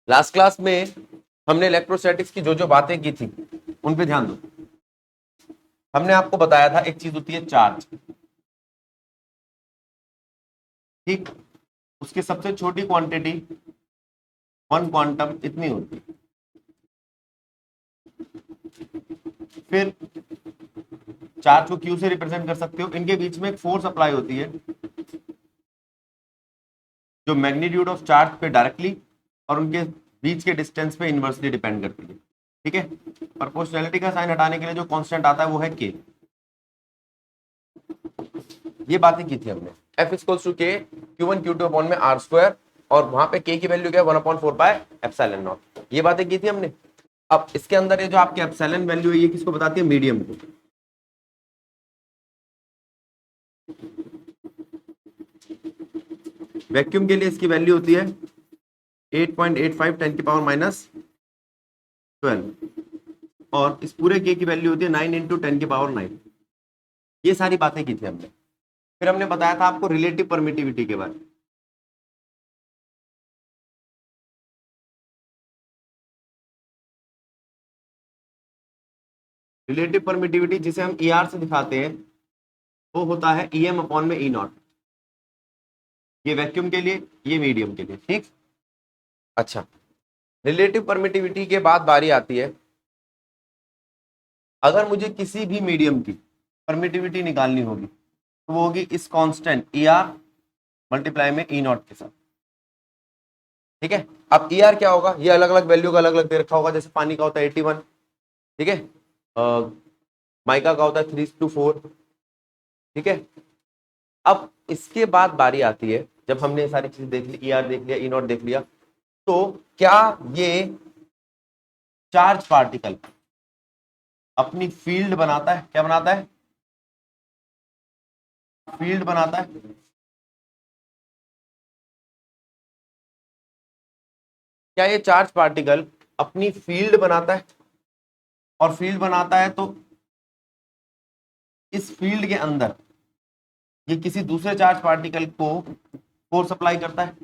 Last class में हमने electrostatics की जो जो बातें की थी उन पे ध्यान दो। हमने आपको बताया था एक चीज होती है चार्ज, ठीक, उसकी सबसे छोटी क्वांटिटी 1 क्वांटम इतनी होती है। फिर चार्ज को क्यू से रिप्रेजेंट कर सकते हो। इनके बीच में एक फोर्स अप्लाई होती है जो मैग्नीट्यूड ऑफ चार्ज पे डायरेक्टली और उनके बीच के डिस्टेंस पे इनवर्सली डिपेंड करती है, ठीक है। प्रोपोर्शनैलिटी का साइन हटाने के लिए जो कांस्टेंट आता है वो है के। ये बातें की थी हमने। F इक्वल्स टू के Q1 Q2 अपॉन में R स्क्वायर, और वहां पे K की वैल्यू क्या है 1/4 पाई एप्सिलॉन नॉट। ये बातें की थी हमने। अब इसके अंदर ये जो आपकी एप्सिलॉन वैल्यू है ये किसको बताती है? मीडियम को। वैक्यूम के लिए इसकी वैल्यू होती है 8.85 10 की पावर -12, और इस पूरे के की वैल्यू होती है 9 × 10 की पावर 9। ये सारी बातें की थी हमने। फिर हमने बताया था आपको रिलेटिव परमिटिविटी के बारे में। रिलेटिव परमिटिविटी जिसे हम ER से दिखाते हैं वो होता है EM अपॉन में E0। ये वैक्यूम के लिए, ये मीडियम के लिए, ठीक। अच्छा, रिलेटिव परमिटिविटी के बाद बारी आती है अगर मुझे किसी भी मीडियम की परमिटिविटी निकालनी होगी तो वो होगी इस कांस्टेंट ER मल्टीप्लाई में E0 के साथ, ठीक है। अब ER क्या होगा? ये अलग अलग वैल्यू का अलग अलग दे रखा होगा। जैसे पानी का होता है 81, ठीक है, माइका का होता है 3:4, ठीक है। अब इसके बाद बारी आती है जब हमने ये सारी चीजें देख ली, ER देख लिया, E0 देख लिया, तो क्या ये चार्ज पार्टिकल अपनी फील्ड बनाता है? क्या बनाता है? फील्ड बनाता है। क्या ये चार्ज पार्टिकल अपनी फील्ड बनाता है? और फील्ड बनाता है तो इस फील्ड के अंदर ये किसी दूसरे चार्ज पार्टिकल को फोर्स अप्लाई करता है,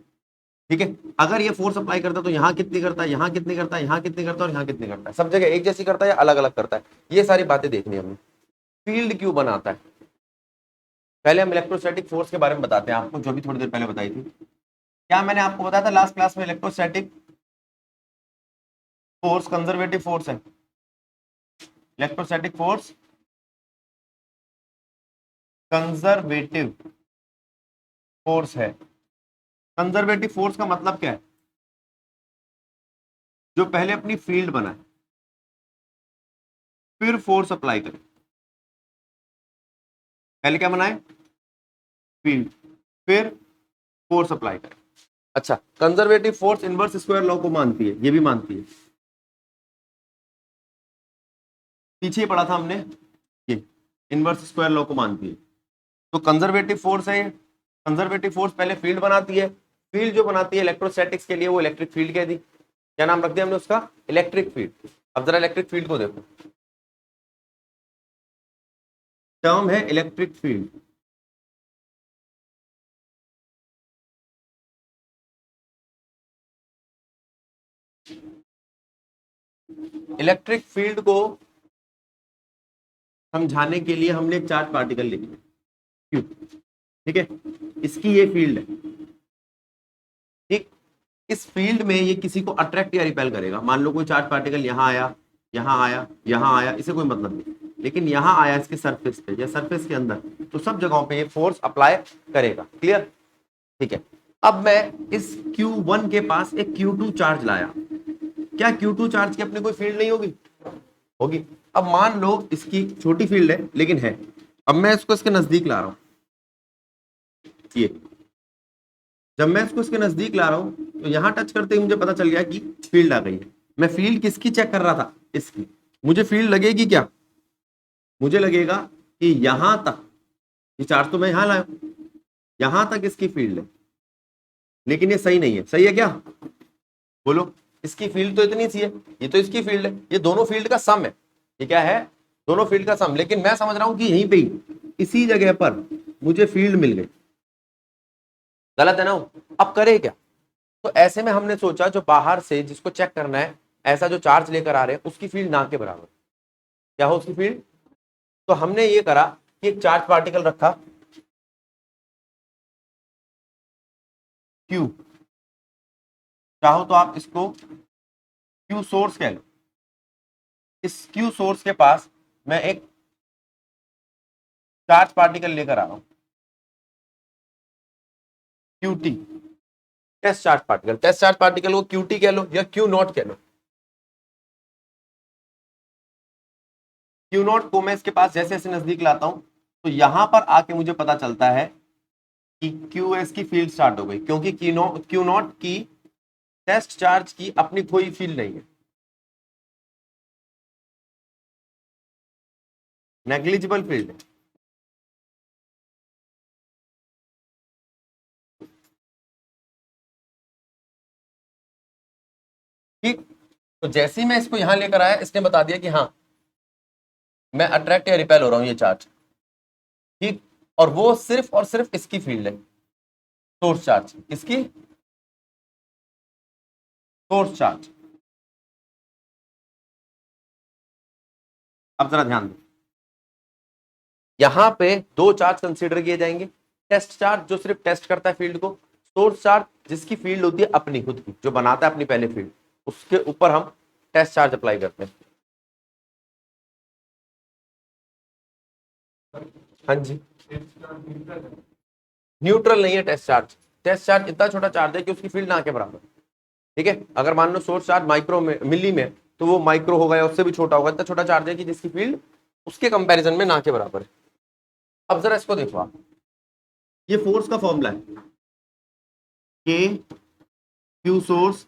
ठीक है। अगर ये फोर्स अप्लाई करता है तो यहाँ कितनी करता है, यहाँ कितनी करता है, यहाँ कितनी करता है और यहाँ कितनी करता है? सब जगह एक जैसी करता है या अलग अलग करता है? ये सारी बातें देखनी है हमें। फील्ड क्यों बनाता है? पहले हम इलेक्ट्रोस्टैटिक फोर्स के बारे में बताते हैं आपको, जो भी थोड़ी देर पहले बताई थी। क्या मैंने आपको बताया था लास्ट क्लास में? इलेक्ट्रोस्टैटिक फोर्स कंजर्वेटिव फोर्स है। इलेक्ट्रोस्टैटिक फोर्स कंजर्वेटिव फोर्स है। कंजर्वेटिव फोर्स का मतलब क्या है? जो पहले अपनी फील्ड बनाए फिर फोर्स अप्लाई करे। पहले क्या बनाए? फील्ड, फिर फोर्स अप्लाई करे। अच्छा, conservative force inverse square law को मानती है, ये भी मानती है। पीछे पढ़ा था हमने, ये इनवर्स स्क्वायर लॉ को मानती है। तो कंजर्वेटिव फोर्स है ये। कंजर्वेटिव फोर्स पहले फील्ड बनाती है। फील्ड जो बनाती है इलेक्ट्रोस्टैटिक्स के लिए वो इलेक्ट्रिक फील्ड कह दी। क्या नाम रख दिया हमने उसका? Electric field. अब जरा इलेक्ट्रिक फील्ड को देखो, टर्म है इलेक्ट्रिक फील्ड। इलेक्ट्रिक फील्ड को समझाने के लिए हमने एक चार्ज पार्टिकल लिखा क्यों, ठीक है। इसकी ये फील्ड है, ठीक। इस फील्ड में ये किसी को अट्रैक्ट या रिपेल करेगा। मान लो कोई चार्ज पार्टिकल यहाँ आया, यहाँ आया, यहाँ आया, इसे कोई मतलब नहीं, लेकिन यहाँ आया इसके सरफेस पे या सरफेस के अंदर, तो सब जगहों पे ये फोर्स अप्लाई करेगा। क्लियर? ठीक है। अब मैं इस Q1 के पास एक Q2 चार्ज लाया। क्या Q2 चार्ज की अपनी कोई फील्ड नहीं होगी? होगी। अब मान लो इसकी छोटी फील्ड है लेकिन है। अब मैं इसको इसके नजदीक ला रहा हूं, ये जब मैं इसको इसके नजदीक ला रहा हूं तो यहां टच करते ही मुझे पता चल गया कि फील्ड आ गई है। मैं फील्ड किसकी चेक कर रहा था? इसकी। मुझे फील्ड लगेगी क्या? मुझे लगेगा कि यहां तक, ये चार्ज तो मैं यहां लाया, यहां तक इसकी फील्ड है, लेकिन ये सही नहीं है। सही है क्या? बोलो। इसकी फील्ड तो इतनी सी है, ये तो इसकी फील्ड है, ये दोनों फील्ड का सम है। ये क्या है? दोनों फील्ड का सम। लेकिन मैं समझ रहा हूं कि यहीं पे ही, इसी जगह पर मुझे फील्ड मिल गई। गलत है ना? अब करे क्या? तो ऐसे में हमने सोचा जो बाहर से जिसको चेक करना है ऐसा जो चार्ज लेकर आ रहे हैं उसकी फील्ड ना के बराबर क्या हो उसकी फील्ड। तो हमने ये करा कि एक चार्ज पार्टिकल रखा Q, चाहो तो आप इसको Q सोर्स कह लो। इस Q सोर्स के पास मैं एक चार्ज पार्टिकल लेकर आ रहा हूं QT, टेस्ट चार्ज पार्टिकल को QT कह लो या Q नॉट कह लो। Q नॉट को मैं इसके पास जैसे जैसे नजदीक लाता हूं तो यहां पर आके मुझे पता चलता है कि QS की फील्ड स्टार्ट हो गई, क्योंकि Q नॉट की टेस्ट चार्ज की अपनी कोई फील्ड नहीं है, नेग्लिजिबल फील्ड है। ठीक, तो जैसे ही मैं इसको यहां लेकर आया इसने बता दिया कि हाँ मैं अट्रैक्ट या रिपेल हो रहा हूं ये चार्ज। ठीक, और वो सिर्फ और सिर्फ इसकी फील्ड है, सोर्स चार्ज, इसकी सोर्स चार्ज। अब जरा ध्यान दो, यहां पे दो चार्ज कंसीडर किए जाएंगे, टेस्ट चार्ज जो सिर्फ टेस्ट करता है फील्ड को, सोर्स चार्ज जिसकी फील्ड होती है अपनी खुद की, जो बनाता है अपनी पहले फील्ड, उसके ऊपर हम टेस्ट चार्ज अप्लाई करते हैं। हाँ जी, न्यूट्रल नहीं है टेस्ट चार्ज। टेस्ट चार्ज इतना छोटा चार्ज है कि उसकी फील्ड ना के बराबर। ठीक है, अगर मान लो सोर्स चार्ज माइक्रो में मिली में तो वो माइक्रो होगा या उससे भी छोटा होगा, इतना छोटा चार्ज है कि जिसकी फील्ड उसके कंपैरिजन में ना के बराबर है। अब जरा इसको देखो आप, ये फोर्स का फॉर्मूला है K Q source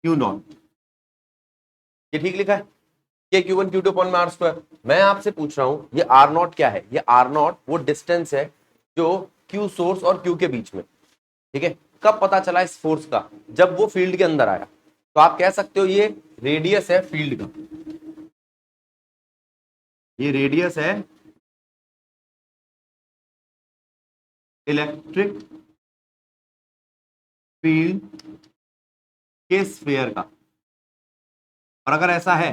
Q not, ये ठीक लिखा है K Q one Q two upon में आर स्क्वायर। मैं आपसे पूछ रहा हूं ये आर नॉट क्या है, ये आर नॉट वो डिस्टेंस है जो क्यू सोर्स और क्यू के बीच में। ठीक है, कब पता चला इस फोर्स का, जब वो फील्ड के अंदर आया। तो आप कह सकते हो ये रेडियस है फील्ड का, ये रेडियस है इलेक्ट्रिक फील्ड के स्फीयर का। और अगर ऐसा है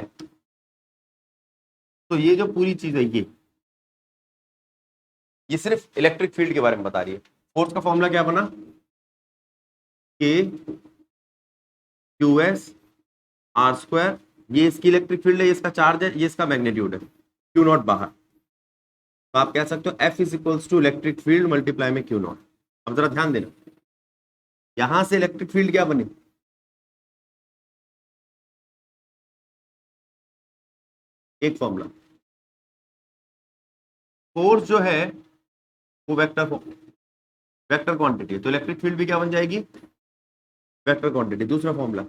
तो ये जो पूरी चीज है ये सिर्फ इलेक्ट्रिक फील्ड के बारे में बता रही है। फोर्स का फॉर्मूला क्या बना, के क्यू एस आर स्क्वायर, ये इसकी इलेक्ट्रिक फील्ड है, ये इसका चार्ज है, ये इसका मैग्नीट्यूड है, क्यू नॉट बाहर। तो आप कह सकते हो F is equals to electric field multiply में क्यू नॉट। अब जरा ध्यान देना, यहां से इलेक्ट्रिक फील्ड क्या बनी, एक फॉर्मूला, फोर्स जो है वो वेक्टर क्वांटिटी है, तो इलेक्ट्रिक फील्ड भी क्या बन जाएगी, वेक्टर क्वांटिटी। दूसरा फॉर्मूला,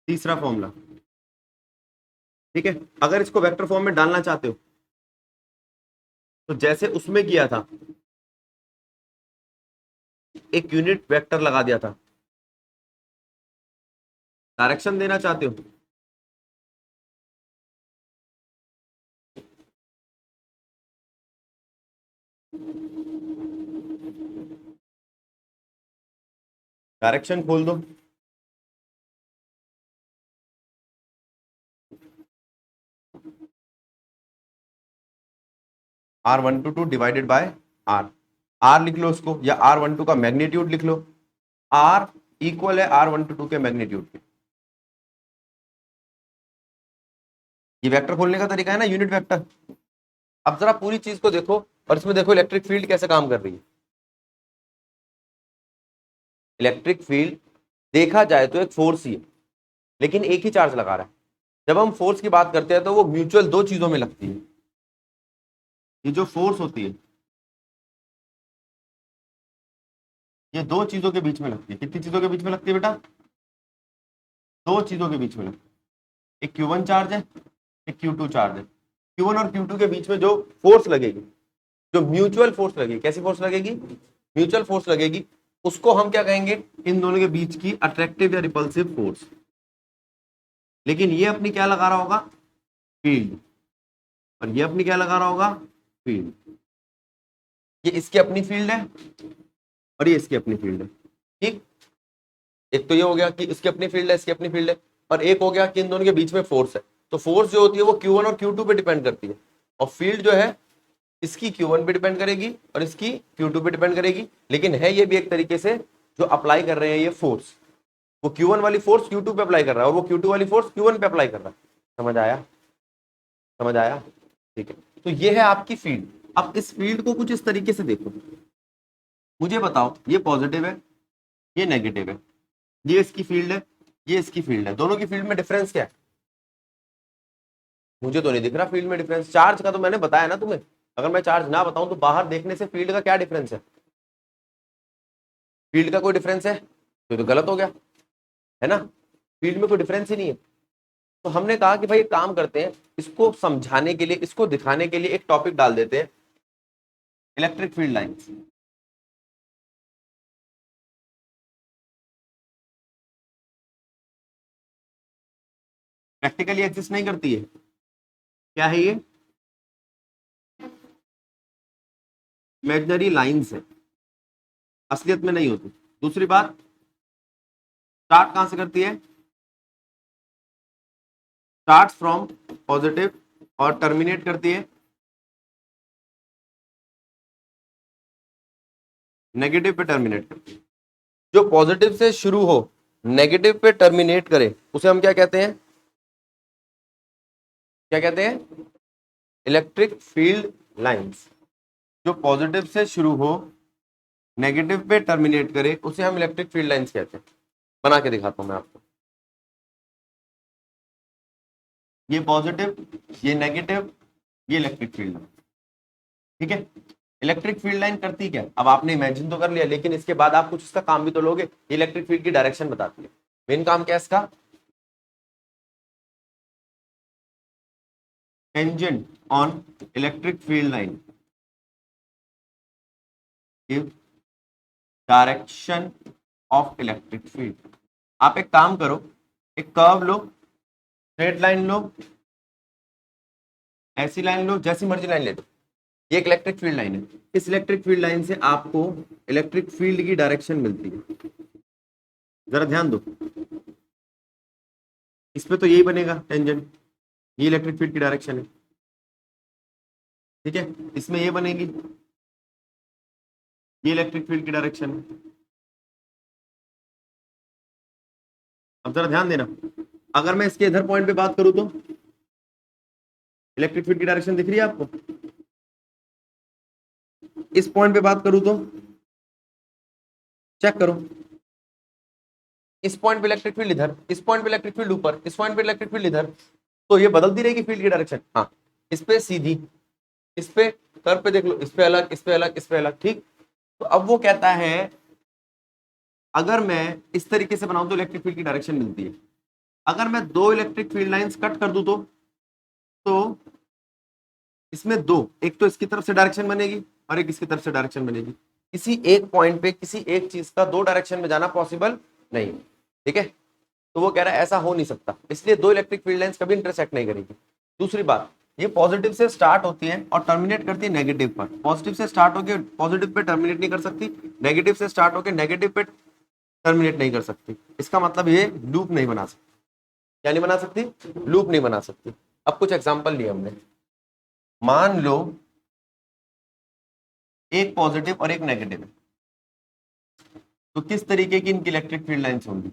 तीसरा फॉर्मूला। ठीक है, अगर इसको वेक्टर फॉर्म में डालना चाहते हो तो जैसे उसमें किया था, एक यूनिट वेक्टर लगा दिया था। डायरेक्शन देना चाहते हो डायरेक्शन खोल दो, R12 divided by are, are लिख लो उसको, या R12 का मैग्नीट्यूड लिख लो, आर इक्वल है R12 के मैग्नीट्यूड के। ये वेक्टर खोलने का तरीका है ना, यूनिट वेक्टर। अब जरा पूरी चीज को देखो और इसमें देखो इलेक्ट्रिक फील्ड कैसे काम कर रही है। इलेक्ट्रिक फील्ड देखा जाए तो एक फोर्स ही है, लेकिन एक ही चार्ज लगा रहा है। जब हम फोर्स की बात करते हैं तो वो म्यूचुअल दो चीजों में लगती है। ये जो फोर्स होती है ये दो चीजों के बीच में लगती है। कितनी चीजों के बीच में लगती है बेटा, दो चीजों के बीच में लगती है। एक Q1 चार्ज है, एक Q2 चार्ज है। Q1 और Q2 के बीच में जो फोर्स लगेगी, जो म्यूचुअल फोर्स लगेगी, कैसी फोर्स लगेगी, म्यूचुअल फोर्स लगेगी, उसको हम क्या कहेंगे, इन दोनों के बीच की अट्रैक्टिव या रिपल्सिव फोर्स। लेकिन ये अपनी क्या लगा रहा होगा, फील्ड, और ये अपनी क्या लगा रहा होगा, फील्ड। ये इसकी अपनी फील्ड है और ये इसकी अपनी फील्ड है, ठीक। एक तो ये हो गया कि इसकी अपनी फील्ड है, इसकी अपनी फील्ड है, और एक हो गया कि इन दोनों के बीच में फोर्स है। तो फोर्स जो होती है वो Q1 और Q2 पे डिपेंड करती है, और फील्ड जो है इसकी Q1 पे डिपेंड करेगी और इसकी Q2 पे डिपेंड करेगी। लेकिन है ये भी एक तरीके से जो अप्लाई कर रहे हैं ये फोर्स, वो Q1 वाली फोर्स Q2 पे अप्लाई कर रहा है और वो Q2 वाली फोर्स Q1 पे अप्लाई कर रहा है। समझ आया, समझ आया, ठीक है। तो ये है आपकी फील्ड। अब इस फील्ड को कुछ इस तरीके से देखो, मुझे बताओ ये पॉजिटिव है, ये नेगेटिव है, ये इसकी फील्ड है, ये इसकी फील्ड है, दोनों की फील्ड में डिफरेंस क्या है? मुझे तो नहीं दिख रहा फील्ड में डिफरेंस। चार्ज का तो मैंने बताया ना तुम्हें, अगर मैं चार्ज ना बताऊं तो बाहर देखने से फील्ड का क्या डिफरेंस है? फील्ड का कोई डिफरेंस है तो गलत हो गया, है ना। फील्ड में कोई डिफरेंस ही नहीं है। तो हमने कहा कि भाई एक काम करते हैं, इसको समझाने के लिए, इसको दिखाने के लिए एक टॉपिक डाल देते हैं, electric field lines. Practically exist नहीं करती है। क्या है ये? इमेजिनरी लाइंस है, असलियत में नहीं होती। दूसरी बात, स्टार्ट कहां से करती है? स्टार्ट फ्रॉम पॉजिटिव और टर्मिनेट करती है नेगेटिव पे टर्मिनेट करती है। जो पॉजिटिव से शुरू हो नेगेटिव पे टर्मिनेट करे उसे हम क्या कहते हैं? क्या कहते हैं? Electric field lines. जो पॉजिटिव से शुरू हो नेगेटिव पे टर्मिनेट करे उसे हम इलेक्ट्रिक फील्ड लाइंस कहते हैं। बना के दिखाता हूं मैं आपको। ये पॉजिटिव, ये नेगेटिव, ये इलेक्ट्रिक फील्ड लाइन, ठीक है। इलेक्ट्रिक फील्ड लाइन करती क्या? अब आपने इमेजिन तो कर लिया, लेकिन इसके बाद आप कुछ इसका काम भी तो लोगे। इलेक्ट्रिक फील्ड की डायरेक्शन बताती है। मेन काम क्या है इसका? Tangent on electric field line give direction of electric field. आप एक काम करो, एक कर्व लो, स्ट्रेट लाइन लो, ऐसी लाइन लो, जैसी मर्जी लाइन ले लो। ये एक इलेक्ट्रिक फील्ड लाइन है। इस इलेक्ट्रिक फील्ड लाइन से आपको इलेक्ट्रिक फील्ड की डायरेक्शन मिलती है। जरा ध्यान दो, इस पे तो यही बनेगा टेंजेंट, ये इलेक्ट्रिक फील्ड की डायरेक्शन है, ठीक है। इसमें ये बनेगी, ये इलेक्ट्रिक फील्ड की डायरेक्शन है। अब जरा ध्यान देना, अगर मैं इसके इधर पॉइंट पे बात करूं तो इलेक्ट्रिक फील्ड की डायरेक्शन दिख रही है आपको? इस पॉइंट पे बात करूं तो चेक करो, इस पॉइंट पे इलेक्ट्रिक फील्ड इधर, इस पॉइंट पे इलेक्ट्रिक फील्ड ऊपर, इस पॉइंट पे इलेक्ट्रिक फील्ड इधर। तो ये बदलती रहेगी फील्ड की डायरेक्शन। हाँ, इस पे सीधी, इस पे कर्व पे देख लो, इस पे अलग, इस पे अलग, इस पे अलग, ठीक। तो अब वो कहता है अगर मैं इस तरीके से बनाऊं तो इलेक्ट्रिक फील्ड की डायरेक्शन मिलती है। अगर मैं दो इलेक्ट्रिक फील्ड लाइंस कट कर दूं तो इसमें दो, एक तो इसकी तरफ से डायरेक्शन बनेगी और एक इसकी तरफ से डायरेक्शन बनेगी। किसी एक पॉइंट पे किसी एक चीज का दो डायरेक्शन में जाना पॉसिबल नहीं, ठीक है। तो वो कह रहा है ऐसा हो नहीं सकता, इसलिए दो इलेक्ट्रिक फील्ड लाइंस कभी इंटरसेक्ट नहीं करेगी। दूसरी बात, ये पॉजिटिव से स्टार्ट होती है और टर्मिनेट करती है नेगेटिव पर। पॉजिटिव से स्टार्ट होकर पॉजिटिव पे टर्मिनेट नहीं कर सकती, नेगेटिव से स्टार्ट होकर नेगेटिव पे टर्मिनेट नहीं कर सकती। इसका मतलब ये लूप नहीं बना सकती। क्या नहीं बना सकती? लूप नहीं बना सकती। अब कुछ एग्जांपल लिए हमने, मान लो एक पॉजिटिव और एक नेगेटिव है, तो किस तरीके की इनकी इलेक्ट्रिक फील्ड लाइंस होंगी?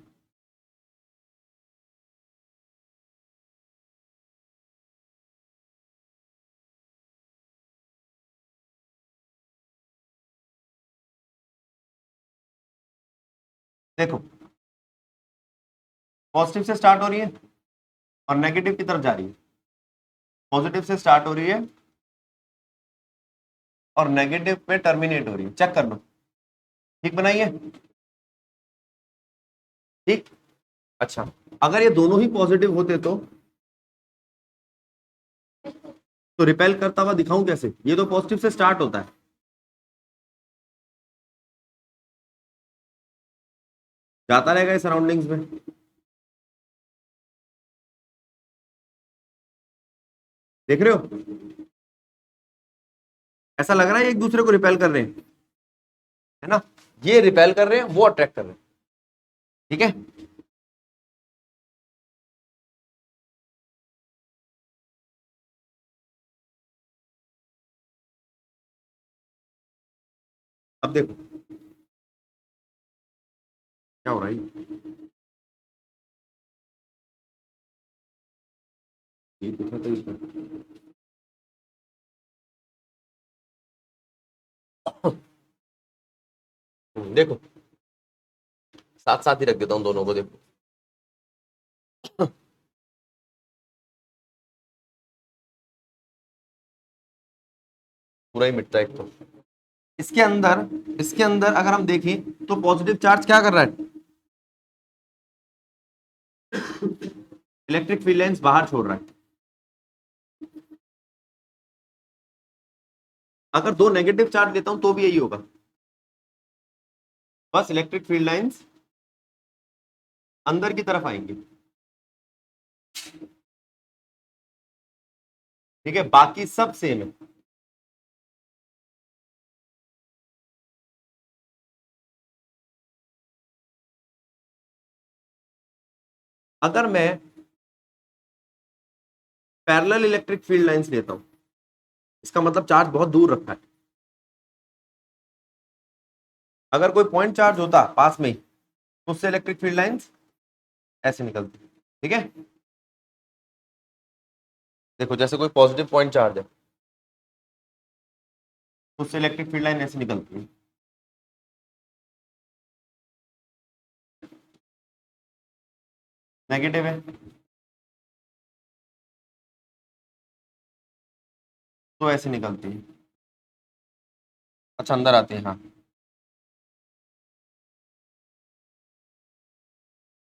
देखो, पॉजिटिव से स्टार्ट हो रही है और नेगेटिव की तरफ जा रही है, पॉजिटिव से स्टार्ट हो रही है और नेगेटिव पे टर्मिनेट हो रही है। चेक कर लो, ठीक बनाइए, ठीक। अच्छा, अगर ये दोनों ही पॉजिटिव होते तो रिपेल करता हुआ दिखाऊं कैसे? ये तो पॉजिटिव से स्टार्ट होता है, जाता रहेगा इस सराउंडिंग्स में, देख रहे हो, ऐसा लग रहा है एक दूसरे को रिपेल कर रहे हैं, है ना, ये रिपेल कर रहे हैं, वो अट्रैक्ट कर रहे हैं, ठीक है। अब देखो क्या हो रहा है, ये दिखा तो इसमें। देखो साथ साथ ही रख देता हूं दोनों को, देखो पूरा ही मिटता है एक तो। इसके अंदर अगर हम देखें तो पॉजिटिव चार्ज क्या कर रहा है, इलेक्ट्रिक फील्ड लाइंस बाहर छोड़ रहा है। अगर दो नेगेटिव चार्ज लेता हूं तो भी यही होगा, बस इलेक्ट्रिक फील्ड लाइंस अंदर की तरफ आएंगे, ठीक है, बाकी सब सेम है। अगर मैं पैरेलल इलेक्ट्रिक फील्ड लाइंस लेता हूं, इसका मतलब चार्ज बहुत दूर रखा है। अगर कोई पॉइंट चार्ज होता पास में ही तो उससे इलेक्ट्रिक फील्ड लाइंस ऐसे निकलती, ठीक है। देखो जैसे कोई पॉजिटिव पॉइंट चार्ज है तो उससे इलेक्ट्रिक फील्ड लाइन ऐसे निकलती है, नेगेटिव है तो ऐसे निकलती है। अच्छा अंदर आते हैं, हाँ।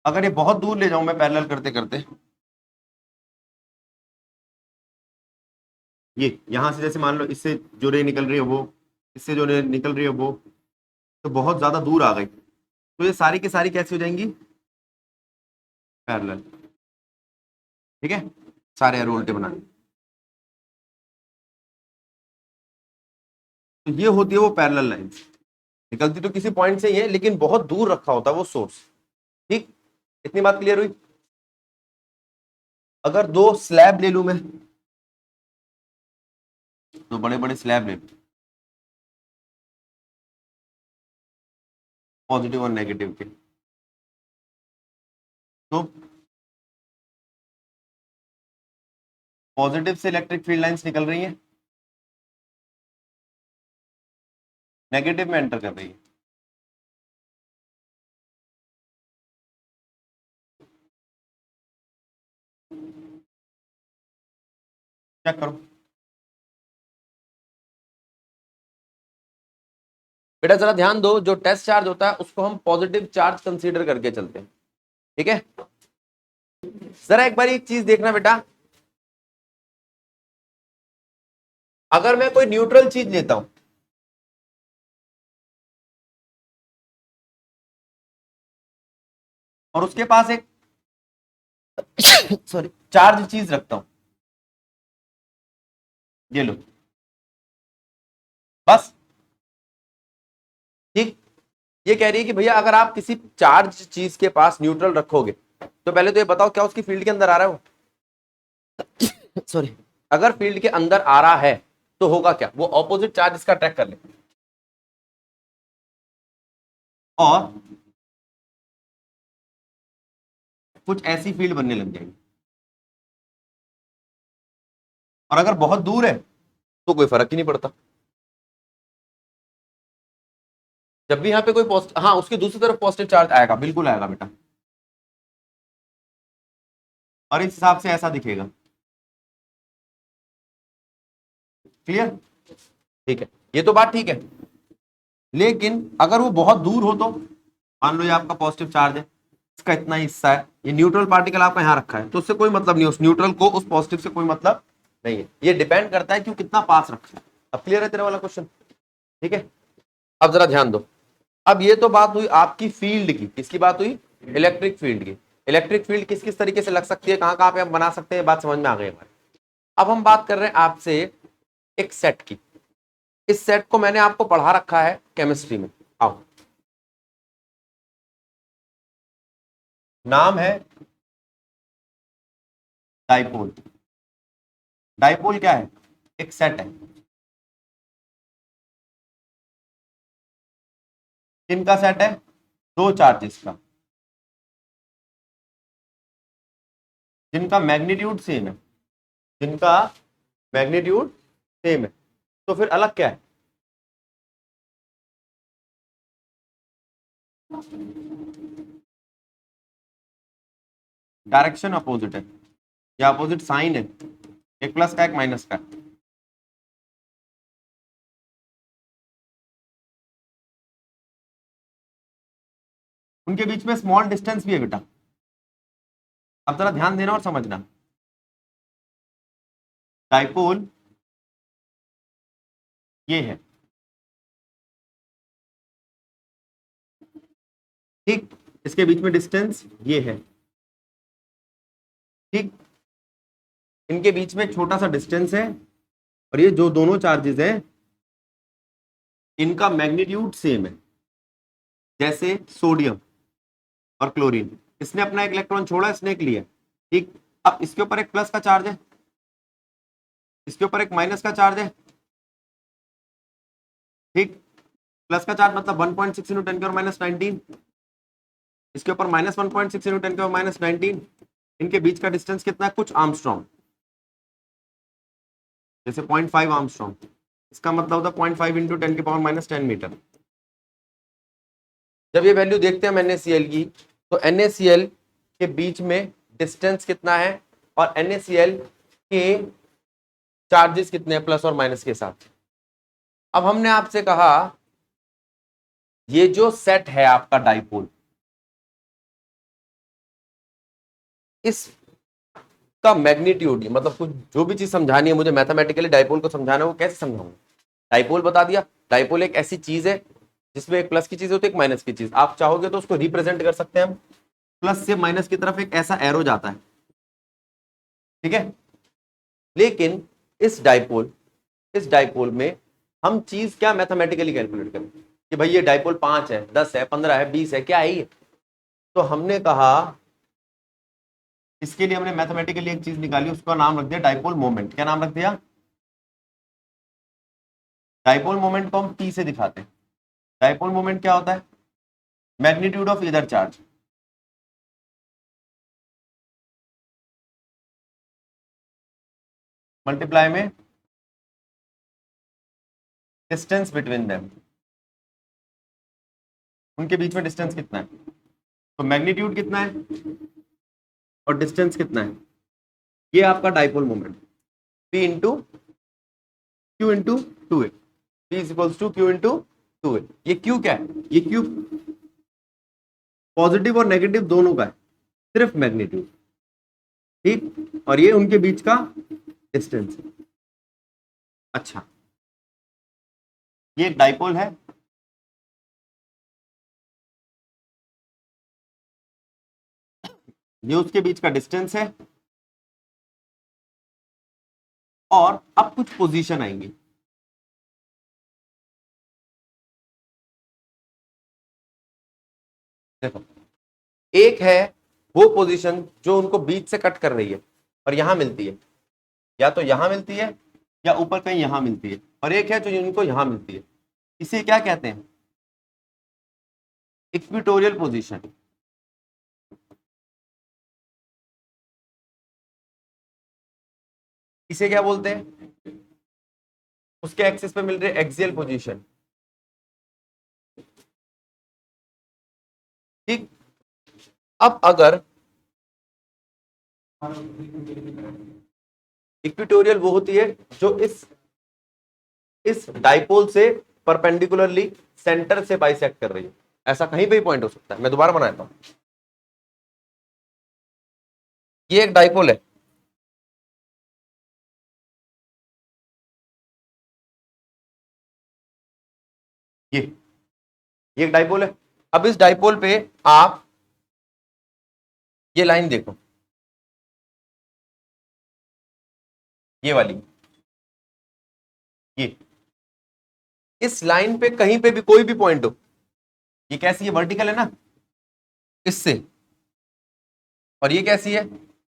अगर ये बहुत दूर ले जाऊं मैं पैरेलल करते करते, ये यहां से जैसे मान लो इससे जो रे निकल रही है वो, इससे जो रे निकल रही है वो, तो बहुत ज्यादा दूर आ गई, तो ये सारी की सारी कैसी हो जाएंगी, पैरेलल, ठीक है, सारे एरो उल्टे बना। तो ये होती है वो पैरेलल लाइंस, निकलती तो किसी पॉइंट से ही है लेकिन बहुत दूर रखा होता है वो सोर्स, ठीक। इतनी बात क्लियर हुई। अगर दो स्लैब ले लूं मैं, दो बड़े बड़े स्लैब ले लूं, पॉजिटिव और नेगेटिव के, तो पॉजिटिव से इलेक्ट्रिक फील्ड लाइंस निकल रही हैं, नेगेटिव में एंटर कर रही है। चेक करो बेटा, जरा ध्यान दो, जो टेस्ट चार्ज होता है उसको हम पॉजिटिव चार्ज कंसीडर करके चलते हैं, ठीक है। जरा एक बार एक चीज देखना बेटा, अगर मैं कोई न्यूट्रल चीज लेता हूं और उसके पास एक सॉरी चार्ज चीज रखता हूं, ये लो, बस, ठीक। ये कह रही है कि भैया अगर आप किसी चार्ज चीज के पास न्यूट्रल रखोगे तो पहले तो ये बताओ क्या उसकी फील्ड के अंदर आ रहा है वो सॉरी, अगर फील्ड के अंदर आ रहा है तो होगा क्या, वो ऑपोजिट चार्ज इसका ट्रैक कर ले और कुछ ऐसी फील्ड बनने लग जाएगी। और अगर बहुत दूर है तो कोई फर्क ही नहीं पड़ता, जब भी यहाँ पे कोई पॉजिटिव, हाँ उसकी दूसरी तरफ पॉजिटिव चार्ज आएगा, बिल्कुल आएगा बेटा, और इस हिसाब से ऐसा दिखेगा, क्लियर, ठीक है, ये तो बात ठीक है। लेकिन अगर वो बहुत दूर हो तो, मान लो ये आपका पॉजिटिव चार्ज है, इसका इतना ही हिस्सा है, ये न्यूट्रल पार्टिकल आपका यहाँ रखा है, तो उससे कोई मतलब नहीं, उस न्यूट्रल को उस पॉजिटिव से कोई मतलब नहीं है, ये डिपेंड करता है कि कितना पास रखा है। अब क्लियर है तेरा वाला क्वेश्चन, ठीक है। अब जरा ध्यान दो, अब ये तो बात हुई आपकी फील्ड की, किसकी बात हुई, इलेक्ट्रिक फील्ड की। इलेक्ट्रिक फील्ड किस किस तरीके से लग सकती है, कहां कहां पे हम बना सकते हैं, बात समझ में आ गई हमारे। अब हम बात कर रहे हैं आपसे एक सेट की। इस सेट को मैंने आपको पढ़ा रखा है केमिस्ट्री में। आओ, नाम है डाइपोल। डाइपोल क्या है? एक सेट है। किनका सेट है? दो चार्जेस का, जिनका मैग्नीट्यूड सेम है। जिनका मैग्नीट्यूड सेम है। तो फिर अलग क्या है? डायरेक्शन अपोजिट है, या अपोजिट साइन है। एक प्लस का एक माइनस का। उनके बीच में स्मॉल डिस्टेंस भी है बेटा। अब जरा ध्यान देना और समझना। डाइपोल ये है, ठीक। इसके बीच में डिस्टेंस ये है, ठीक। इनके बीच में एक छोटा सा डिस्टेंस है, और ये जो दोनों चार्जेस हैं इनका मैग्नीट्यूड सेम है। जैसे सोडियम और क्लोरीन, इसने अपना एक इलेक्ट्रॉन छोड़ा, इसने एक लिया, ठीक। अब इसके ऊपर एक प्लस का चार्ज है, इसके ऊपर एक माइनस का चार्ज है, ठीक। प्लस का चार्ज मतलब 1.6 इंटू 10 की पावर माइनस 19, इसके ऊपर माइनस 1.6 इंटू 10 की पावर माइनस 19। इनके बीच का डिस्टेंस कितना है? कुछ आर्मस्ट्रॉन्ग, जैसे 0.5 आर्मस्ट्रॉन्ग। इसका मतलब होता है 0.5 इंटू 10 की पावर माइनस 10 मीटर। जब ये वैल्यू देखते हैं हम NaCl की, तो NaCl के बीच में डिस्टेंस कितना है और NaCl के चार्जेस कितने हैं प्लस और माइनस के साथ। अब हमने आपसे कहा ये जो सेट है आपका डाइपोल, इस का मैग्नीट्यूड, मतलब कुछ जो भी चीज समझानी है मुझे मैथमेटिकली डाइपोल को समझाना है, वो कैसे समझाऊंगा? डाइपोल बता दिया। डाइपोल एक ऐसी चीज है जिसमें एक प्लस की चीज होती है, एक माइनस की चीज। आप चाहोगे तो उसको रिप्रेजेंट कर सकते हैं हम, प्लस से माइनस की तरफ एक ऐसा एरो जाता है, ठीक है। लेकिन इस डाइपोल में हम चीज क्या मैथमेटिकली कैलकुलेट करें कि भाई ये डाइपोल 5 है, 10 है, 15 है, 20 है, क्या है ये? तो हमने कहा इसके लिए हमने मैथमेटिकली एक चीज निकाली, उसका नाम रख दिया डाइपोल मोमेंट। क्या नाम रख दिया? डाइपोल मोमेंट को हम P से दिखाते हैं। डाइपोल मोमेंट क्या होता है? Magnitude of either charge multiply में डिस्टेंस बिटवीन देम। उनके बीच में डिस्टेंस कितना है? तो मैग्नीट्यूड कितना है और डिस्टेंस कितना है? ये आपका dipole moment, P into Q into 2a। P is equals to Q into 2a। ये क्यू क्या है? ये क्यू पॉजिटिव और नेगेटिव दोनों का है, सिर्फ मैग्नीट्यूड, ठीक। और ये उनके बीच का डिस्टेंस है। अच्छा, ये डाइपोल है, ये उसके बीच का डिस्टेंस है, और अब कुछ पोजीशन आएंगी। देखो, एक है वो पोजीशन जो उनको बीच से कट कर रही है और यहां मिलती है, या तो यहां मिलती है या ऊपर कहीं यहां मिलती है, और एक है जो इनको यहां मिलती है। इसे क्या कहते हैं? Equatorial position. इसे क्या बोलते हैं? उसके एक्सिस पे मिल रही एक्सियल पोजीशन, ठीक। अब अगर इक्विटोरियल वो होती है जो इस डाइपोल से परपेंडिकुलरली सेंटर से बाइसेक्ट कर रही है। ऐसा कहीं पे ही पॉइंट हो सकता है। मैं दोबारा बनाता हूं। ये एक डाइपोल है, ये एक डाइपोल है। अब इस डाइपोल पे आप ये लाइन देखो, ये वाली, ये इस लाइन पे कहीं पे भी कोई भी पॉइंट हो, ये कैसी है, वर्टिकल है ना इससे, और ये कैसी है,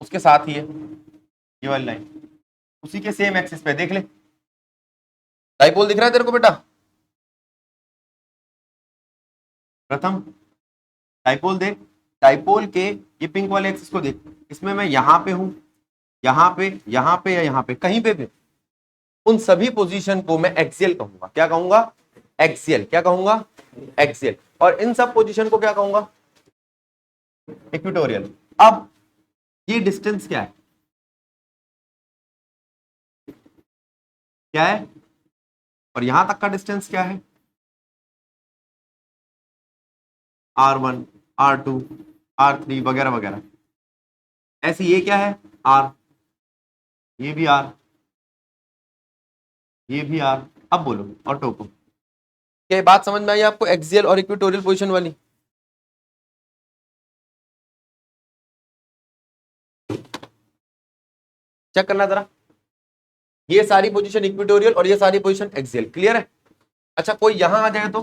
उसके साथ ही है, ये वाली लाइन उसी के सेम एक्सिस पे, देख ले डाइपोल दिख रहा है तेरे को बेटा, प्रथम डाइपोल देख, डाइपोल के ये पिंक वाले एक्सिस को देख, इसमें मैं यहां पे हूं, यहां पे, यहां पे या यहां पे, कहीं पे भी, उन सभी पोजीशन को मैं एक्सियल कहूंगा, क्या कहूंगा, एक्सियल, क्या कहूंगा, एक्सियल, और इन सब पोजीशन को क्या कहूंगा, इक्वेटोरियल। अब ये डिस्टेंस क्या है, क्या है, और यहां तक का डिस्टेंस क्या है, R1, R2, R3 वगैरह वगैरह, ऐसे ये क्या है, R, ये भी R, ये भी R। अब बोलो और टोको, क्या बात समझ में आई आपको, एक्सियल और इक्वेटोरियल पोजीशन वाली? चेक करना जरा, ये सारी पोजीशन इक्वेटोरियल और ये सारी पोजीशन एक्सियल, क्लियर है? अच्छा कोई यहां आ जाए तो,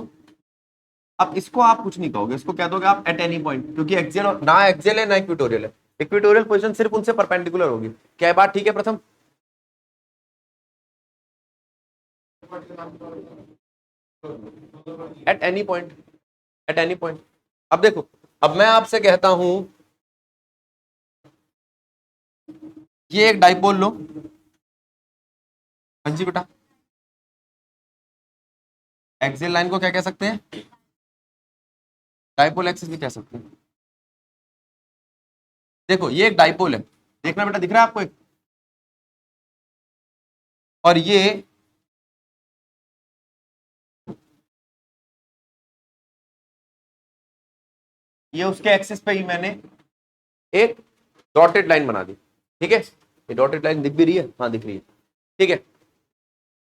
अब इसको आप कुछ नहीं कहोगे, इसको कह दोगे आप एट एनी पॉइंट, क्योंकि एक्सियल ना एक्सियल है ना इक्वेटोरियल है, इक्वेटोरियल पोजीशन सिर्फ उनसे परपेंडिकुलर होगी। क्या बात ठीक है प्रथम? At any point, at any point. अब देखो, अब मैं आपसे कहता हूं ये एक डाइपोल लो, हाँ जी बेटा, एक्सियल लाइन को क्या कह सकते हैं, डाइपोल एक्सिस भी कह सकते हैं। देखो ये एक डाइपोल है, देखना बेटा, दिख रहा है आपको एक, और ये उसके एक्सिस पे ही मैंने एक डॉटेड लाइन बना दी, ठीक है, ये डॉटेड लाइन दिख भी रही है, हाँ दिख रही है, ठीक है।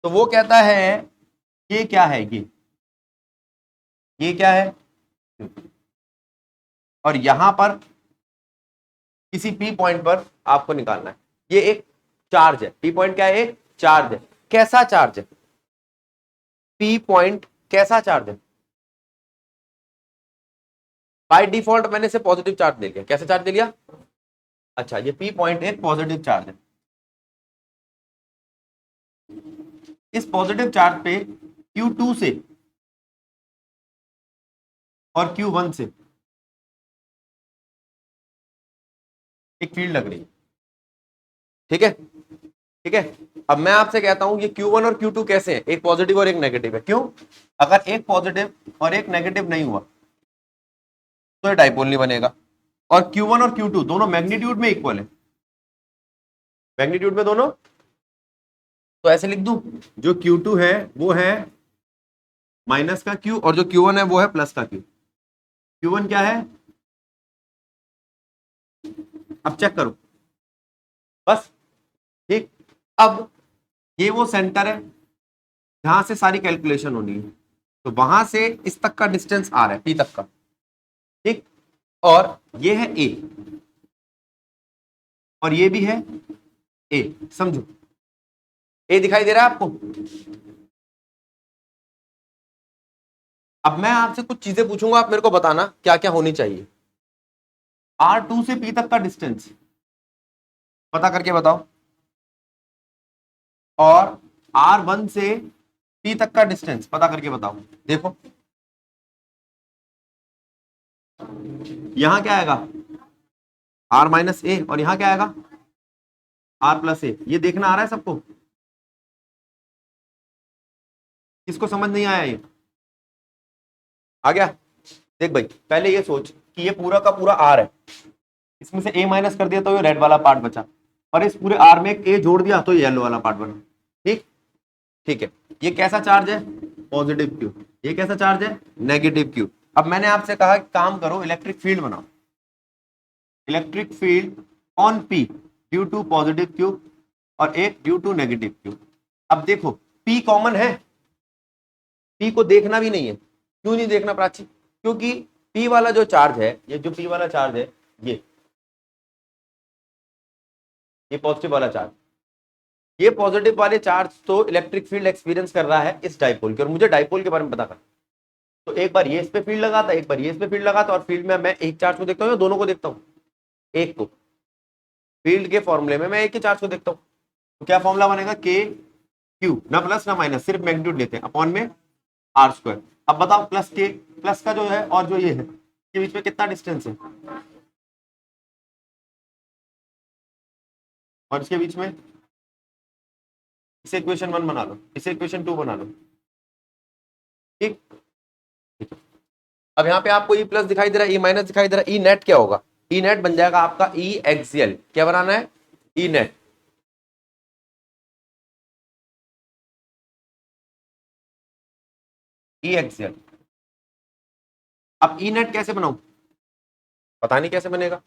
तो वो कहता है ये क्या है, ये क्या है, और यहां पर किसी पी पॉइंट पर आपको निकालना है, ये एक चार्ज है, पी पॉइंट क्या है, एक चार्ज है, कैसा चार्ज है, पी पॉइंट कैसा चार्ज है, बाय डिफॉल्ट मैंने इसे पॉजिटिव चार्ज ले लिया, कैसे चार्ज ले लिया, अच्छा ये पी पॉइंट एक पॉजिटिव चार्ज है, इस पॉजिटिव चार्ज पे Q2 से और Q1 से एक फील्ड लग रही है, ठीक है, ठीक है। अब मैं आपसे कहता हूं ये Q1 और Q2 कैसे हैं, एक पॉजिटिव और एक नेगेटिव है, क्यों, अगर एक पॉजिटिव और एक नेगेटिव नहीं हुआ तो ये डाइपोल नहीं बनेगा, और Q1 और Q2 दोनों मैग्नीट्यूड में इक्वल है, मैग्नीट्यूड में दोनों, तो ऐसे लिख दूं, जो Q2 है वो है माइनस का Q, और जो Q1 है वो है प्लस का Q। Q1 क्या है, अब चेक करो बस, ठीक। अब ये वो सेंटर है जहां से सारी कैलकुलेशन होनी है, तो वहां से इस तक का डिस्टेंस आ रहा है, पी तक का, ठीक, और ये है ए, और ये भी है ए, समझो, ए दिखाई दे रहा है आपको? अब मैं आपसे कुछ चीजें पूछूंगा, आप मेरे को बताना क्या क्या होनी चाहिए। R2 से P तक का डिस्टेंस पता करके बताओ, और R1 से P तक का डिस्टेंस पता करके बताओ। देखो यहां क्या आएगा, R माइनस ए, और यहां क्या आएगा, R प्लस ए, ये देखना आ रहा है सबको, किसको समझ नहीं आया ये, आ गया? देख भाई पहले ये सोच कि ये पूरा का पूरा R है, इसमें से ए माइनस कर दिया तो ये रेड वाला पार्ट बचा, और इस पूरे आर में एक ए जोड़ दिया तो येलो वाला पार्ट बना, ठीक, ठीक है। ये कैसा चार्ज है, पॉजिटिव क्यू, ये कैसा चार्ज है, नेगेटिव क्यू। अब मैंने आपसे कहा काम करो, इलेक्ट्रिक फील्ड बनाओ, electric field on P due to positive Q और एक ड्यू टू नेगेटिव क्यू। अब देखो पी कॉमन है, पी को देखना भी नहीं है, क्यों नहीं देखना प्राची, क्योंकि पी वाला जो चार्ज है, ये जो पी वाला चार्ज है, ये पॉजिटिव वाला चार्ज, ये पॉजिटिव वाले चार्ज तो इलेक्ट्रिक फील्ड एक्सपीरियंस कर रहा है इस डाइपोल के, और मुझे डाइपोल के बारे में पता करना, तो एक बार ये इस पे फील्ड लगाता, एक बार ये इस पे फील्ड लगाता, और फील्ड में मैं एक चार्ज को देखता हूँ या दोनों को देखता हूँ? एक को। फील्ड के फॉर्मूले में मैं एक ही चार्ज को देखता हूँ, तो क्या फॉर्मूला बनेगा? के क्यू, ना प्लस ना माइनस, सिर्फ मैग्नीट्यूड लेते हैं, अपॉन में आर स्क्वायर। अब बताओ प्लस के, प्लस का जो है और जो ये है के बीच में कितना डिस्टेंस है, और इसके बीच में, इसे इक्वेशन 1 बना लो, इसे इक्वेशन 2 बना लो, ठीक। अब यहाँ पे आपको ई प्लस दिखाई दे रहा है, ई माइनस दिखाई दे रहा है, ई नेट क्या होगा? ई नेट बन जाएगा आपका ई एक्सियल। क्या बनाना है? E net. ई एक्सियल। अब ई नेट कैसे बनाऊं? पता नहीं कैसे बनेगा।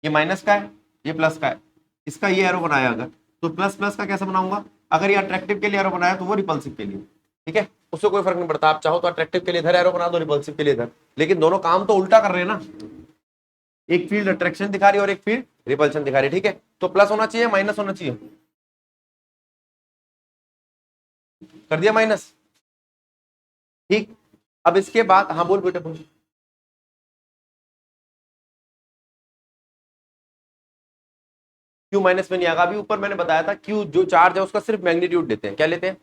ये माइनस का है, ये प्लस का है, इसका ये एरो बनाया अगर, तो प्लस प्लस का कैसे बनाऊंगा? अगर ये अट्रैक्टिव के लिए एरो बनाया तो वो रिपल्सिव के लिए, ठीक है, उससे कोई फर्क नहीं पड़ता। आप चाहो तो अट्रैक्टिव के लिए इधर एरो बना दो, रिपल्सिव के लिए इधर, लेकिन दोनों काम तो उल्टा कर रहे हैं ना। एक फील्ड अट्रैक्शन दिखा रही है और एक फील्ड रिपल्शन दिखा रही है, ठीक है। तो प्लस होना चाहिए, माइनस होना चाहिए, कर दिया माइनस, ठीक। अब इसके बाद, हाँ बोल बेटे बोल। क्यू माइनस में नहीं आएगा, अभी ऊपर मैंने बताया था क्यू जो चार्ज है उसका सिर्फ मैग्नीट्यूड लेते हैं। क्या लेते हैं?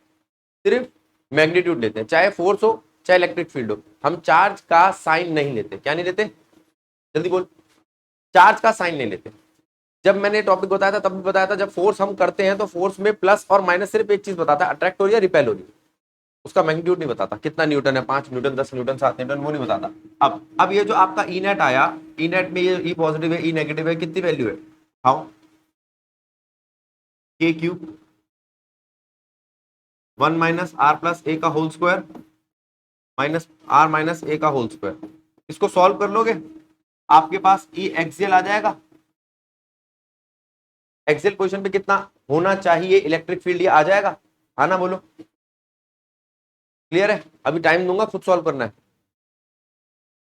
सिर्फ मैग्नीट्यूड लेते हैं, चाहे फोर्स हो चाहे इलेक्ट्रिक फील्ड हो। हम चार्ज का साइन नहीं लेते। क्या नहीं लेते? जल्दी बोल। चार्ज का साइन नहीं लेते। जब मैंने टॉपिक बताया था तब भी बताया था, जब फोर्स हम करते हैं तो फोर्स में प्लस और माइनस सिर्फ एक चीज बताता है, अट्रैक्ट हो रही है रिपेल हो रही है, उसका मैग्नीट्यूड नहीं बताता। कितना न्यूटन है, 5 न्यूटन, 10 न्यूटन, 7 न्यूटन, वो नहीं बताता। अब ये जो आपका ई नेट आया, ई नेट में ये ई पॉजिटिव है, ई नेगेटिव है, कितनी वैल्यू है? How? K cube 1 minus R plus A का whole square minus R minus A का होल स्क्वायर। इसको सॉल्व कर लोगे, आपके पास ई एक्सियल आ जाएगा। एक्सियल पोजीशन पे कितना होना चाहिए इलेक्ट्रिक फील्ड, ये आ जाएगा। आना बोलो। क्लियर है? अभी टाइम दूंगा, खुद सॉल्व करना है।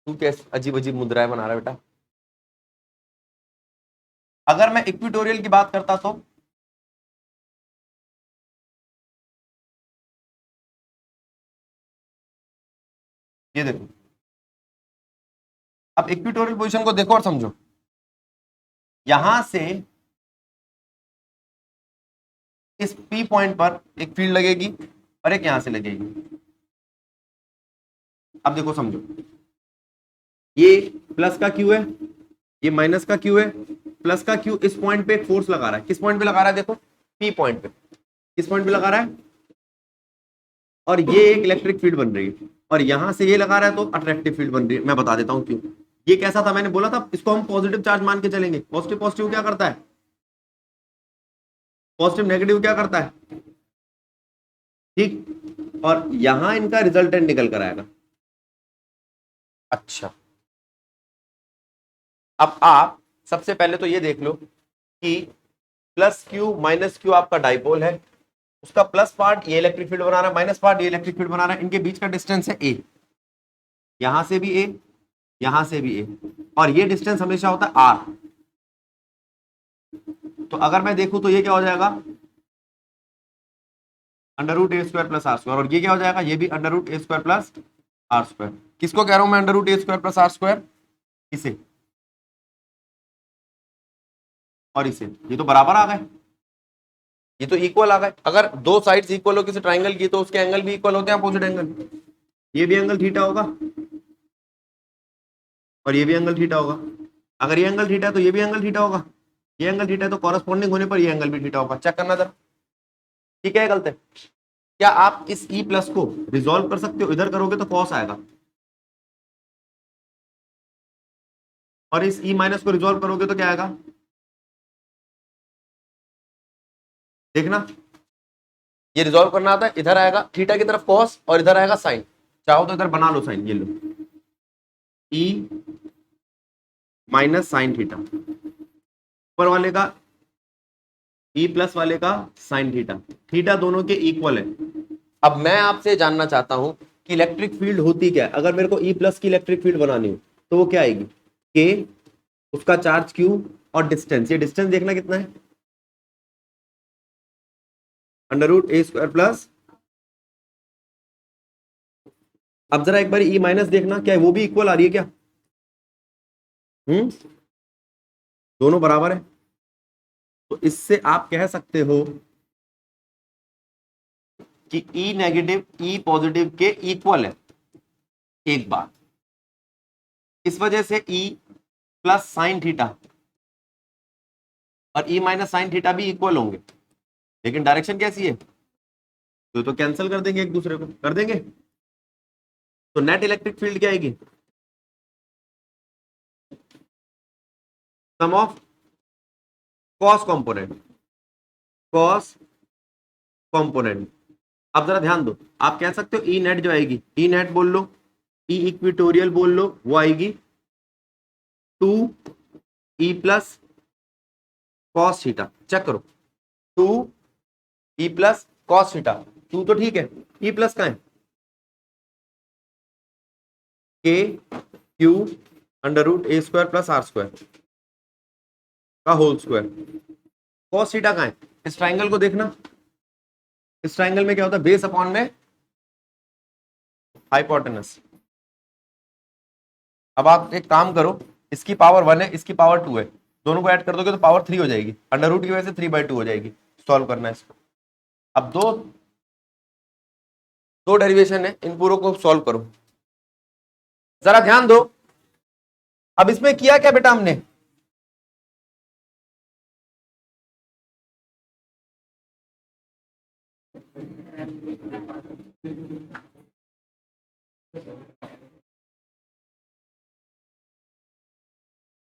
तू कैसे अजीब अजीब मुद्राएं बना रहा है बेटा? अगर मैं इक्विटोरियल की बात करता तो ये देखो, अब इक्विटोरियल पोजीशन को देखो और समझो। यहां से इस पी पॉइंट पर एक फील्ड लगेगी और एक यहां से लगेगी। अब देखो समझो, ये प्लस का क्यू है, ये माइनस का क्यू है। प्लस का क्यू इस पॉइंट पे एक फोर्स लगा रहा है। किस पॉइंट पे लगा रहा है? देखो, पी पॉइंट पे। किस पॉइंट पे लगा रहा है? और ये एक इलेक्ट्रिक फील्ड बन रही है, और यहां से ये लगा रहा है तो अट्रैक्टिव फील्ड बन रही है। मैं बता देता हूं क्यों। ये कैसा था, मैंने बोला था इसको हम पॉजिटिव चार्ज मान के चलेंगे। पॉजिटिव पॉजिटिव क्या करता है? पॉजिटिव नेगेटिव क्या करता है? ठीक। और यहां इनका रिजल्टेंट निकल कर आएगा। अच्छा, अब आप सबसे पहले तो ये देख लो कि प्लस क्यू माइनस क्यू आपका डाइपोल है, उसका प्लस पार्ट ये इलेक्ट्रिक फील्ड बना रहा है, माइनस पार्ट ये इलेक्ट्रिक फील्ड बना रहा है। इनके बीच का डिस्टेंस है ए, यहां से भी ए, यहां से भी ए, और ये डिस्टेंस हमेशा होता है आर। तो अगर मैं देखूं तो ये क्या हो जाएगा? Under root A square plus R square. और ये क्या हो जाएगा? ये भी under root A square plus R square. किसको कह रहा हूं मैं under root A square plus R square? इसे और इसे, ये तो बराबर आ गए, ये तो इक्वल आ गए। अगर दो साइड्स इक्वल हो किसी ट्राइंगल की तो उसके एंगल भी इक्वल होते हैं, अपोजिट एंगल। ये भी एंगल थीटा होगा और ये भी एंगल थीटा होगा। अगर ये एंगल थीटा है तो ये भी एंगल थीटा होगा। ये एंगल थीटा है तो कॉरेस्पॉन्डिंग होने पर ये एंगल भी थीटा होगा। चेक करना जरा, ठीक है गलत है? क्या आप इस ई प्लस को रिजॉल्व कर सकते हो? इधर करोगे तो कॉस आएगा, और इस ई माइनस को रिजॉल्व करोगे तो क्या आएगा? देखना, ये रिजॉल्व करना आता है। इधर आएगा थीटा की तरफ कॉस और इधर आएगा साइन। चाहो तो इधर बना लो साइन, ये लो ई माइनस साइन थीटा, ऊपर वाले का ई प्लस वाले का साइन थीटा। थीटा दोनों के इक्वल है। अब मैं आपसे जानना चाहता हूं कि इलेक्ट्रिक फील्ड होती क्या है। अगर मेरे को ई प्लस की इलेक्ट्रिक फील्ड बनानी हो तो वो क्या आएगी? के, उसका चार्ज क्यू और डिस्टेंस। ये डिस्टेंस देखना कितना है, under root A square plus, अब जरा एक बार ई माइनस देखना, क्या वो भी इक्वल आ रही है क्या? दोनों बराबर है, तो इससे आप कह सकते हो कि ई नेगेटिव ई पॉजिटिव के इक्वल है एक बार, इस वजह से ई प्लस साइन थीटा और ई माइनस साइन थीटा भी इक्वल होंगे, लेकिन डायरेक्शन कैसी है? तो कैंसिल कर देंगे, एक दूसरे को कर देंगे, तो नेट इलेक्ट्रिक फील्ड क्या आएगी? Sum of cos component, cos component. अब जरा ध्यान दो, आप कह सकते हो ई नेट जो आएगी, ई नेट बोल लो, ई इक्विटोरियल बोल लो, वो आएगी 2 E plus cos theta. Check करो, 2 ई प्लस कॉस थीटा, 2 तो ठीक है, ई प्लस का है K Q under root A square plus R square का होल स्क्वायर। कॉस थीटा का है, इस ट्राइंगल को देखना, इस ट्राइंगल में क्या होता है? बेस अपॉन में हाइपोटेनस। अब आप एक काम करो, इसकी पावर 1 है, इसकी पावर 2 है, दोनों को ऐड कर दोगे तो पावर 3 हो जाएगी, अंडर रूट की वजह से 3/2 हो जाएगी। सॉल्व करना है इसको। अब दो डेरिवेशन है, इन पूरों को सॉल्व करो। जरा ध्यान दो, अब इसमें किया क्या बेटा हमने?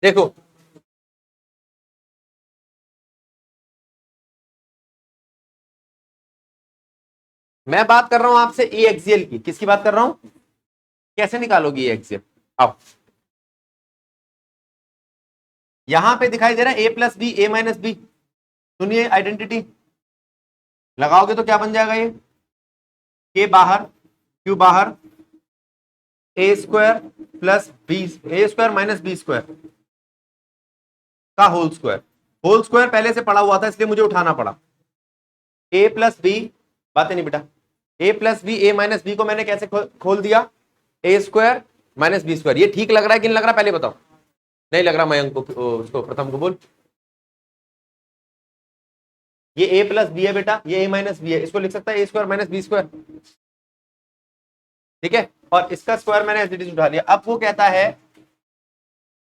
देखो, मैं बात कर रहा हूं आपसे ए एक्सियल की, किसकी बात कर रहा हूं? कैसे निकालोगी ए एक्सियल? अब यहां पे दिखाई दे रहा है ए प्लस बी ए माइनस बी, सुनिए आइडेंटिटी लगाओगे तो क्या बन जाएगा? ये के बाहर क्यू बाहर, ए स्क्वायर प्लस बी, ए स्क्वायर माइनस बी स्क्वायर का होल स्क्वायर। होल स्क्वायर पहले से पड़ा हुआ था इसलिए मुझे उठाना पड़ा। ए प्लस बी, बातें नहीं बेटा, ए प्लस बी ए माइनस बी को मैंने कैसे खोल दिया? ए स्क्वायर माइनस बी स्क्वायर। ये ठीक लग रहा है कि नहीं लग रहा पहले बताओ? नहीं लग रहा, मयंक को, उसको प्रथम को बोल। ये ए प्लस बी है बेटा, ये ए माइनस बी है, इसको लिख सकता है ए स्क्वायर माइनस बी स्क्वायर, ठीक है। और इसका स्क्वायर मैंने एज इट इज उठा लिया। अब वो कहता है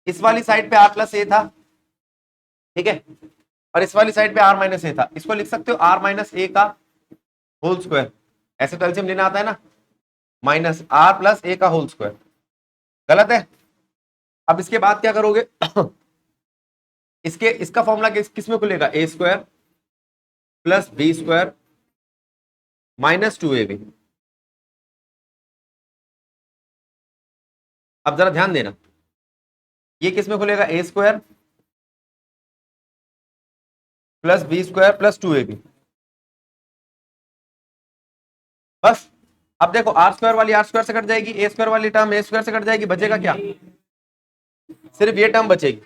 इस वाली साइड पे आर प्लस ए था, ठीक है, और इस वाली साइड पे आर माइनस ए था, इसको लिख सकते हो आर माइनस ए का होल स्क्वायर। ऐसे तो एलसीएम लेना आता है ना, माइनस आर प्लस ए का होल स्क्वायर। गलत है। अब इसके बाद क्या करोगे? इसका फॉर्मूला किस में खुलेगा? A square plus B square minus 2ab। अब जरा ध्यान देना, ये किस में खुलेगा? A square plus B square plus 2ab। बस। अब देखो, आर स्क्वायर वाली आर स्क्वायर से कट जाएगी, ए स्क्वायर वाली टर्म ए स्क्वायर से कट जाएगी, बचेगा क्या? सिर्फ ये टर्म बचेगी,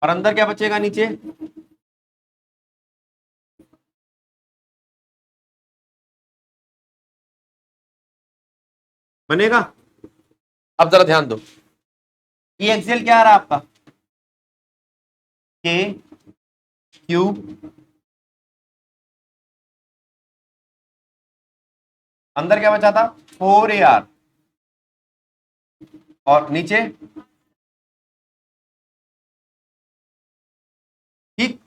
और अंदर क्या बचेगा? नीचे बनेगा। अब जरा ध्यान दो, ये एक्सियल क्या आ रहा है आपका? के क्यू अंदर क्या बचा था? 4ar, और नीचे ठीक।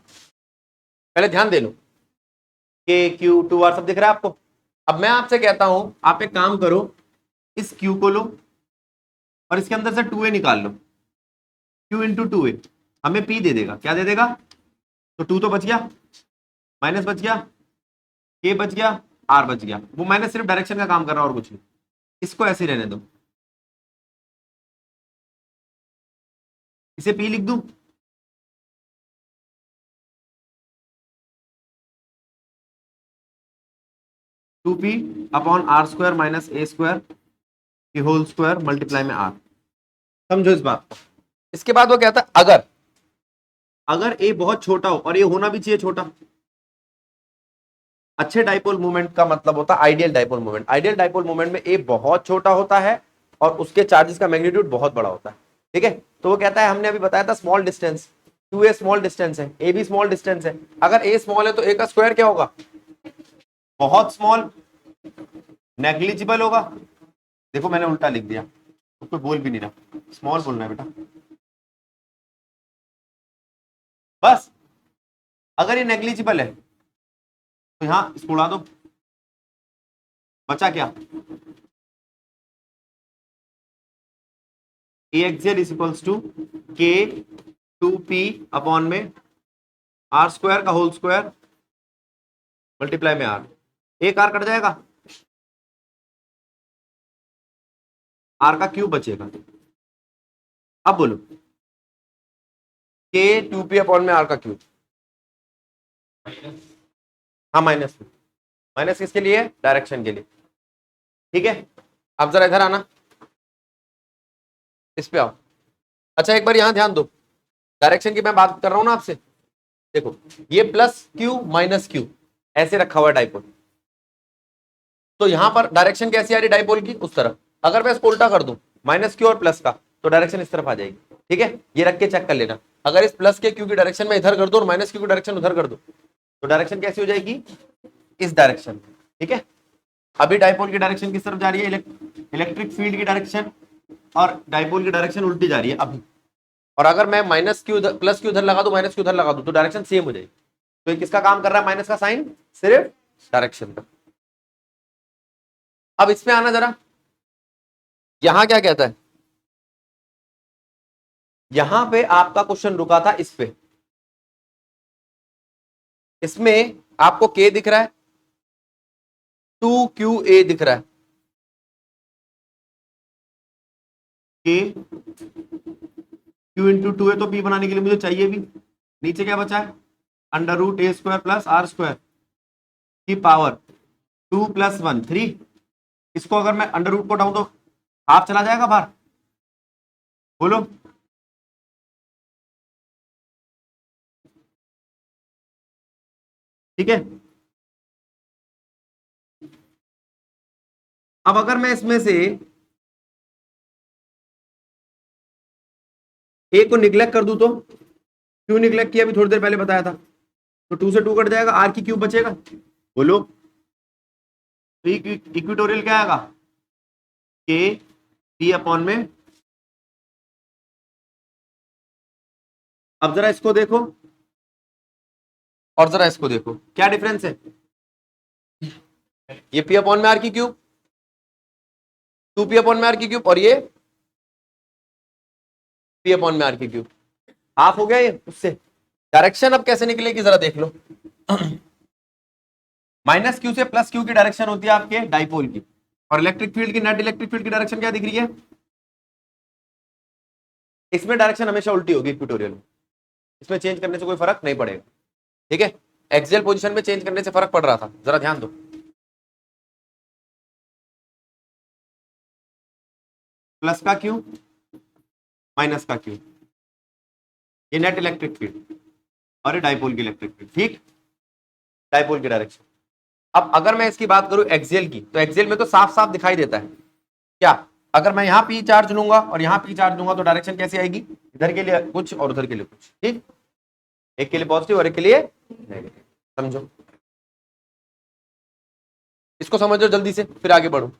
पहले ध्यान दे लो, के क्यू 2r सब दिख रहा है आपको। अब मैं आपसे कहता हूं, आप एक काम करो, इस क्यू को लो और इसके अंदर से 2a निकाल लो, q इंटू 2a हमें p दे देगा। क्या दे देगा? तो 2 तो बच गया, माइनस बच गया, k बच गया, r बच गया। वो माइनस सिर्फ डायरेक्शन का काम कर रहा और कुछ नहीं। इसको ऐसे रहने दो, इसे p लिख दूं, two P upon R square minus A square की होल स्क्वायर मल्टीप्लाई में आर। समझो इस बात को। इसके बाद वो कहता है अगर ए बहुत छोटा हो, और ये होना भी चाहिए छोटा, अच्छे डाइपोल मोमेंट का मतलब होता है ideal dipole moment. Ideal dipole moment में ए बहुत छोटा होता है और उसके चार्जेस का मैग्नीट्यूड बहुत बड़ा होता है। ठीक है, तो वो कहता है, हमने अभी बताया था small distance, 2a small distance है, ए भी स्मॉल डिस्टेंस है। अगर ए स्मॉल है तो ए का स्क्वायर क्या होगा? बहुत स्मॉल, नेग्लिजिबल होगा। देखो मैंने उल्टा लिख दिया, तो कोई बोल भी नहीं रहा, स्मॉल बोलना है बेटा बस। अगर ये नेग्लिजिबल है तो यहां इसको उड़ा दो, बचा क्या? ए एक्सियल इज इक्वल्स टू के 2p अपॉन में आर स्क्वायर का होल स्क्वायर मल्टीप्लाई में आर। एक आर कट जाएगा, आर का क्यूब बचेगा। अब बोलो, के 2p अपॉन में आर का क्यूब, हाँ माइनस में, माइनस किसके लिए? डायरेक्शन के लिए। ठीक है, अब जरा इधर आना, इस पे आओ। अच्छा एक बार यहां ध्यान दो, डायरेक्शन की मैं बात कर रहा हूं ना आपसे। देखो ये प्लस क्यू माइनस क्यू ऐसे रखा हुआ है डाइपोल, तो यहां पर डायरेक्शन कैसी आ रही डाइपोल की? उस तरफ। अगर मैं इसको उल्टा कर दूं, माइनस क्यू और प्लस का, तो डायरेक्शन इस तरफ आ जाएगी। ठीक है, ये रख के चेक कर लेना। अगर इस प्लस के क्यू की डायरेक्शन में इधर कर दो और माइनस क्यू की डायरेक्शन उधर कर दो, तो डायरेक्शन कैसी हो जाएगी? इस डायरेक्शन। ठीक है, अभी डाइपोल की डायरेक्शन किस तरफ जा रही है? इलेक्ट्रिक फील्ड की डायरेक्शन, और डाइपोल की डायरेक्शन उल्टी जा रही है अभी। और अगर मैं माइनस क्यू प्लस क्यू उधर लगा दूं, माइनस क्यू उधर लगा दूं, तो डायरेक्शन सेम हो जाएगी। तो ये किसका काम कर रहा है? माइनस का साइन, सिर्फ डायरेक्शन का। अब इसमें आना जरा, यहां क्या कहता है? यहां पे आपका क्वेश्चन रुका था इस पे, इसमें आपको के दिख रहा है, 2qa दिख रहा है, के क्यू इंटू 2 है, तो पी बनाने के लिए मुझे चाहिए भी। नीचे क्या बचा है? Under root A square plus R square की पावर 2 + 1 3। इसको अगर मैं अंडर रूट को उठाऊं तो हाफ चला जाएगा बाहर, बोलो। ठीक है, अब अगर मैं इसमें से ए को निग्लेक्ट कर दूं तो? क्यों निग्लेक्ट किया? अभी थोड़ी देर पहले बताया था। तो 2 से 2 कट जाएगा, आर की क्यूब बचेगा, बोलो। तो इक्विटोरियल क्या आएगा? के पी अपॉन में। अब जरा इसको देखो और जरा इसको देखो, क्या डिफरेंस है? ये पी अपॉन में आर की क्यूब, 2p अपॉन में आर की क्यूब, और ये पी अपॉन में आर की क्यूब। हाफ हो गया ये उससे। डायरेक्शन अब कैसे निकलेगी जरा देख लो। माइनस क्यू से प्लस क्यू की डायरेक्शन होती है आपके डाइपोल की, और इलेक्ट्रिक फील्ड की, नेट इलेक्ट्रिक फील्ड की डायरेक्शन क्या दिख रही है? इसमें डायरेक्शन हमेशा उल्टी होगी इक्वेटोरियल में, इसमें चेंज करने से कोई फर्क नहीं पड़ेगा। ठीक है, एक्सियल पोजीशन में चेंज करने से फर्क पड़ रहा था, जरा ध्यान दो। प्लस का क्यू माइनस का क्यू, ये नेट इलेक्ट्रिक फील्ड, और ये डाइपोल की इलेक्ट्रिक फील्ड। ठीक, डाइपोल की डायरेक्शन। अब अगर मैं इसकी बात करूं एक्सियल की, तो एक्सियल में तो साफ साफ दिखाई देता है क्या? अगर मैं यहां पी चार्ज लूंगा और यहां पी चार्ज लूंगा, तो डायरेक्शन कैसी आएगी? इधर के लिए कुछ और उधर के लिए कुछ। ठीक, एक के लिए पॉजिटिव और एक के लिए नेगेटिव। समझो, इसको समझो जल्दी से, फिर आगे बढ़ो।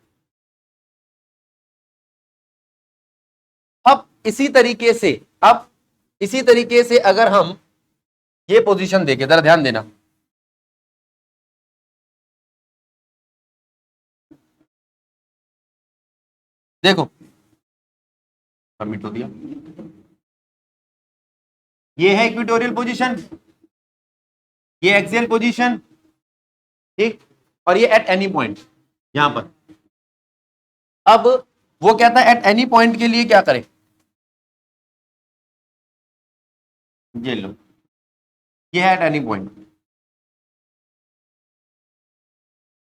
अब इसी तरीके से, अब इसी तरीके से अगर हम ये पोजीशन देखें, जरा ध्यान देना। देखो, सबमिट हो दिया। ये है इक्वेटोरियल पोजीशन, ये एक्सियल पोजीशन। ठीक, और ये एट एनी पॉइंट यहां पर। अब वो कहता है एट एनी पॉइंट के लिए क्या करें? ये लो, ये है एट एनी पॉइंट,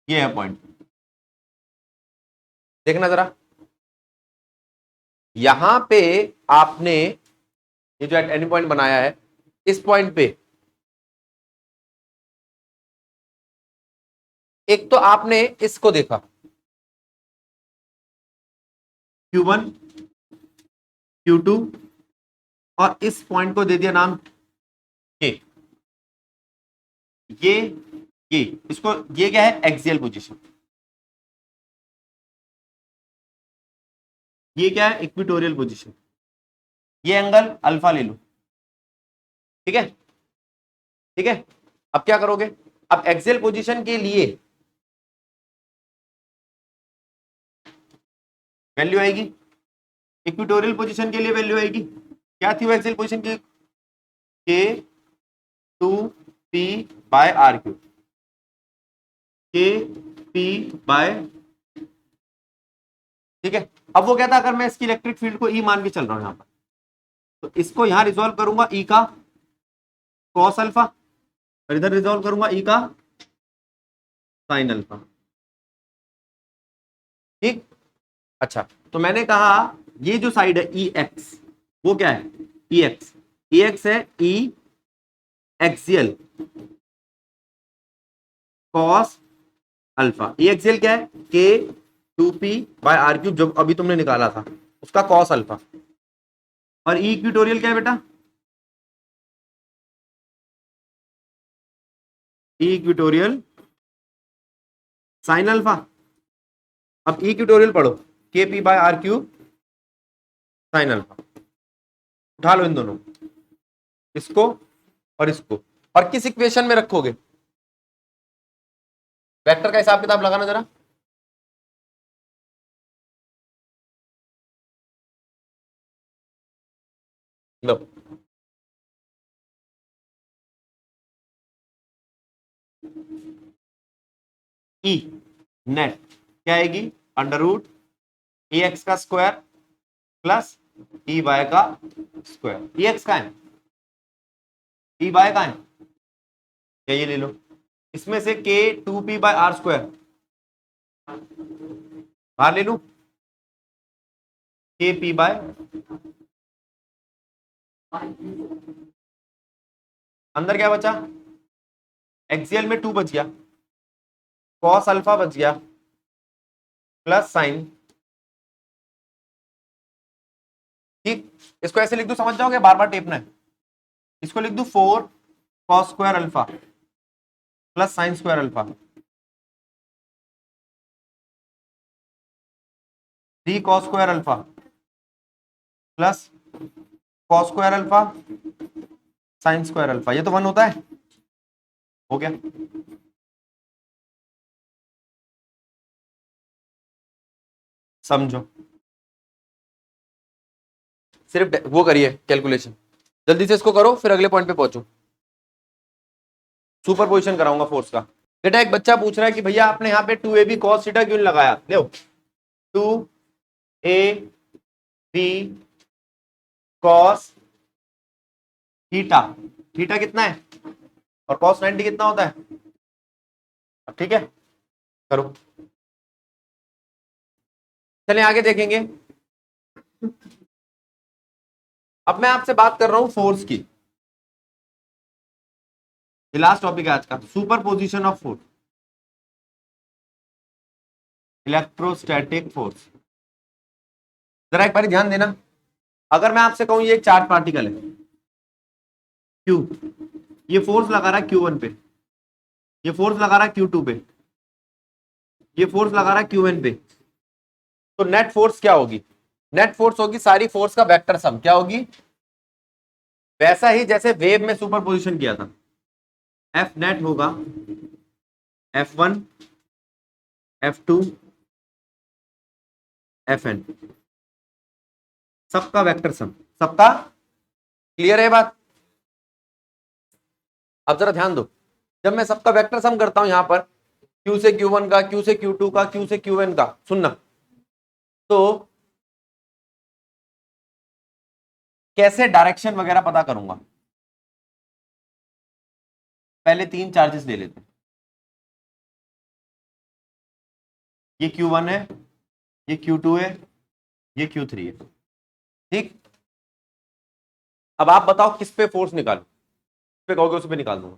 ये है पॉइंट। देखना जरा, यहां पे आपने ये जो एट एनी पॉइंट बनाया है, इस पॉइंट पे एक तो आपने इसको देखा Q1 Q2 और इस पॉइंट को दे दिया नाम K। ये इसको, ये क्या है, एक्सियल पोजीशन। ये क्या है, इक्विटोरियल पोजीशन। ये एंगल अल्फा ले लो, ठीक है, ठीक है। अब क्या करोगे, अब एक्सियल पोजीशन के लिए वैल्यू आएगी, इक्विटोरियल पोजीशन के लिए वैल्यू आएगी। क्या थी वो एक्सियल पोजीशन की, K 2P by R Q, K P by, ठीक है। अब वो कहता अगर मैं इसकी इलेक्ट्रिक फील्ड को E मान के चल रहा हूं यहां पर, तो इसको यहां रिजोल्व करूंगा E का कॉस अल्फा, और इधर रिजोल्व करूंगा E का साइन अल्फा, ठीक। अच्छा, तो मैंने कहा ये जो साइड है ई एक्स, वो क्या है, ई एक्स, ई एक्स है ई एक्सियल कॉस अल्फा। ई एक्सियल क्या है, के 2P बाय आर क्यूब, जो अभी तुमने निकाला था उसका कॉस अल्फा। और ई इक्विटोरियल क्या है बेटा, ई इक्विटोरियल साइन अल्फा। अब ई इक्विटोरियल पढ़ो, K P by R cube sine alpha. उठा लो इन दोनों, इसको और इसको, और किस इक्वेशन में रखोगे, वेक्टर का हिसाब किताब लगाना जरा। लो, ई नेट क्या आएगी, अंडर रूट ई एक्स का स्क्वायर प्लस ई वाई का स्क्वायर। ई एक्स का है, ई वाई का है, क्या ये ले लो, इसमें से के 2P बाय आर स्क्वायर बाहर ले लू, के पी बाय, अंदर क्या बचा, एक्सियल में 2 बच गया, कॉस अल्फा बच गया प्लस साइन, ठीक। इसको ऐसे लिख दू, समझ जाओगे, बार बार टेपना है। इसको लिख दू 4 cos square alpha plus sine square alpha, 3 cos square alpha plus cos square alpha sine square alpha. ये तो 1 होता है, हो गया। समझो, सिर्फ वो करिए कैलकुलेशन, जल्दी से इसको करो, फिर अगले पॉइंट पे पहुंचो। सुपर पोजिशन कराऊंगा फोर्स का। बेटा एक बच्चा पूछ रहा है कि भैया आपने यहाँ पे 2AB cos थीटा क्यों लगाया, देखो 2AB cos थीटा, थीटा कितना है और cos 90 कितना होता है, ठीक है, करो। चलिए आगे देखेंगे। अब मैं आपसे बात कर रहा हूं फोर्स की, लास्ट टॉपिक है आज का, super position of force, electrostatic force. जरा एक बार ध्यान देना, अगर मैं आपसे कहूं ये एक चार्ज पार्टिकल है Q, ये फोर्स लगा रहा है Q1 पे, ये फोर्स लगा रहा है Q2 पे, ये फोर्स लगा रहा है Qn पे, तो नेट फोर्स क्या होगी, नेट फोर्स होगी सारी फोर्स का वेक्टर सम, क्या होगी, वैसा ही जैसे वेव में सुपर पोजिशन किया था, एफ नेट होगा F1 F2 Fn, सबका वेक्टर सम, सबका। क्लियर है बात। अब जरा ध्यान दो, जब मैं सबका वेक्टर सम करता हूं यहां पर Q से Q1 का, Q से Q2 का, Q से Qn का, सुनना, तो कैसे डायरेक्शन वगैरह पता करूंगा, पहले 3 चार्जेस ले लेते हैं, ये Q1 है, ये Q2 है, ये Q3 है, ठीक। अब आप बताओ किस पे फोर्स निकालूं, पे कहोगे उस पे निकाल दूंगा,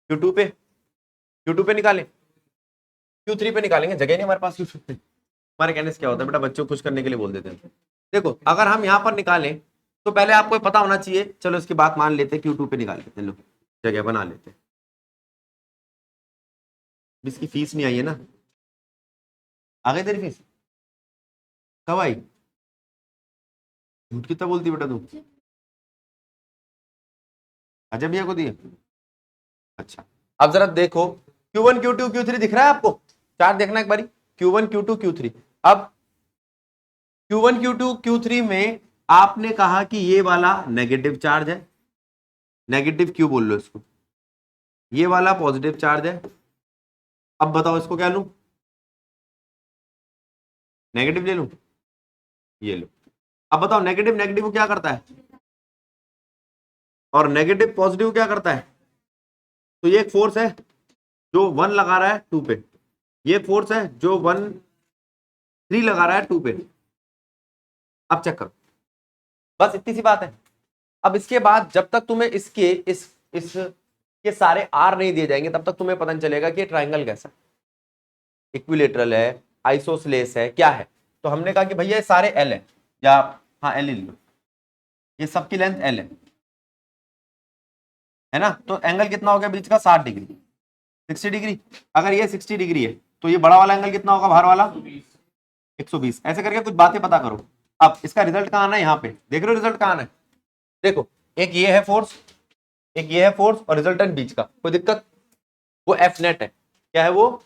Q2 पे, Q2 पे निकाले, Q3 पे निकालेंगे, जगह नहीं हमारे पास Q3 पे। हमारे कहने से क्या होता है बेटा, बच्चों को खुश करने के लिए बोल देते हैं। देखो अगर हम यहाँ पर निकालें तो पहले आपको पता होना चाहिए, चलो इसकी बात मान लेते हैं, Q2 पे निकाल लेते हैं, लो जगह बना लेते हैं। इसकी फीस नहीं आई है ना, आ गई तेरी फीस? कब आई? झूठ कितना बोलती बेटा तू? अजय भैया को दिए? अच्छा अब जरा देखो, Q1 Q2 Q3 दिख रहा है आपको? चार्ट देखना एक बारी, Q1 Q2 Q3। अब Q1 Q2 Q3 में आपने कहा कि ये वाला नेगेटिव चार्ज है, नेगेटिव क्यू बोल लो इसको, ये वाला पॉजिटिव चार्ज है। अब बताओ इसको क्या लूं, नेगेटिव ले लूं, ये लो। अब बताओ नेगेटिव नेगेटिव को क्या करता है, और नेगेटिव पॉजिटिव क्या करता है? तो ये एक फोर्स है जो 1 लगा रहा है 2 पे, ये फोर्स है जो 3 लगा रहा है 2 पे। अब चेक करो, बस इतनी सी बात है। अब इसके बाद जब तक तुम्हें इसके इस ये सारे आर नहीं दिए जाएंगे तब तक तुम्हें पता नहीं चलेगा कि ट्राइंगल कैसा है, इक्विलेटरल है, आइसोसलेस है, क्या है। तो हमने कहा कि भैया ये सारे एल है, या हाँ एल ही लो, ये सबकी लेंथ एल है ना। तो एंगल कितना हो गया बीच का? 60 डिग्री, 60 डिग्री। अगर ये 60 डिग्री है तो ये बड़ा वाला एंगल कितना होगा, बाहर वाला? 120। ऐसे करके कुछ बातें पता करो। अब इसका रिजल्ट कहाँ आना है, यहाँ पे देख रहे हो रिजल्ट कहाँ आना है? देखो एक ये है फोर्स, एक ये है फोर्स, और रिजल्टेंट बीच का, कोई दिक्कत? वो एफ नेट है। क्या है वो?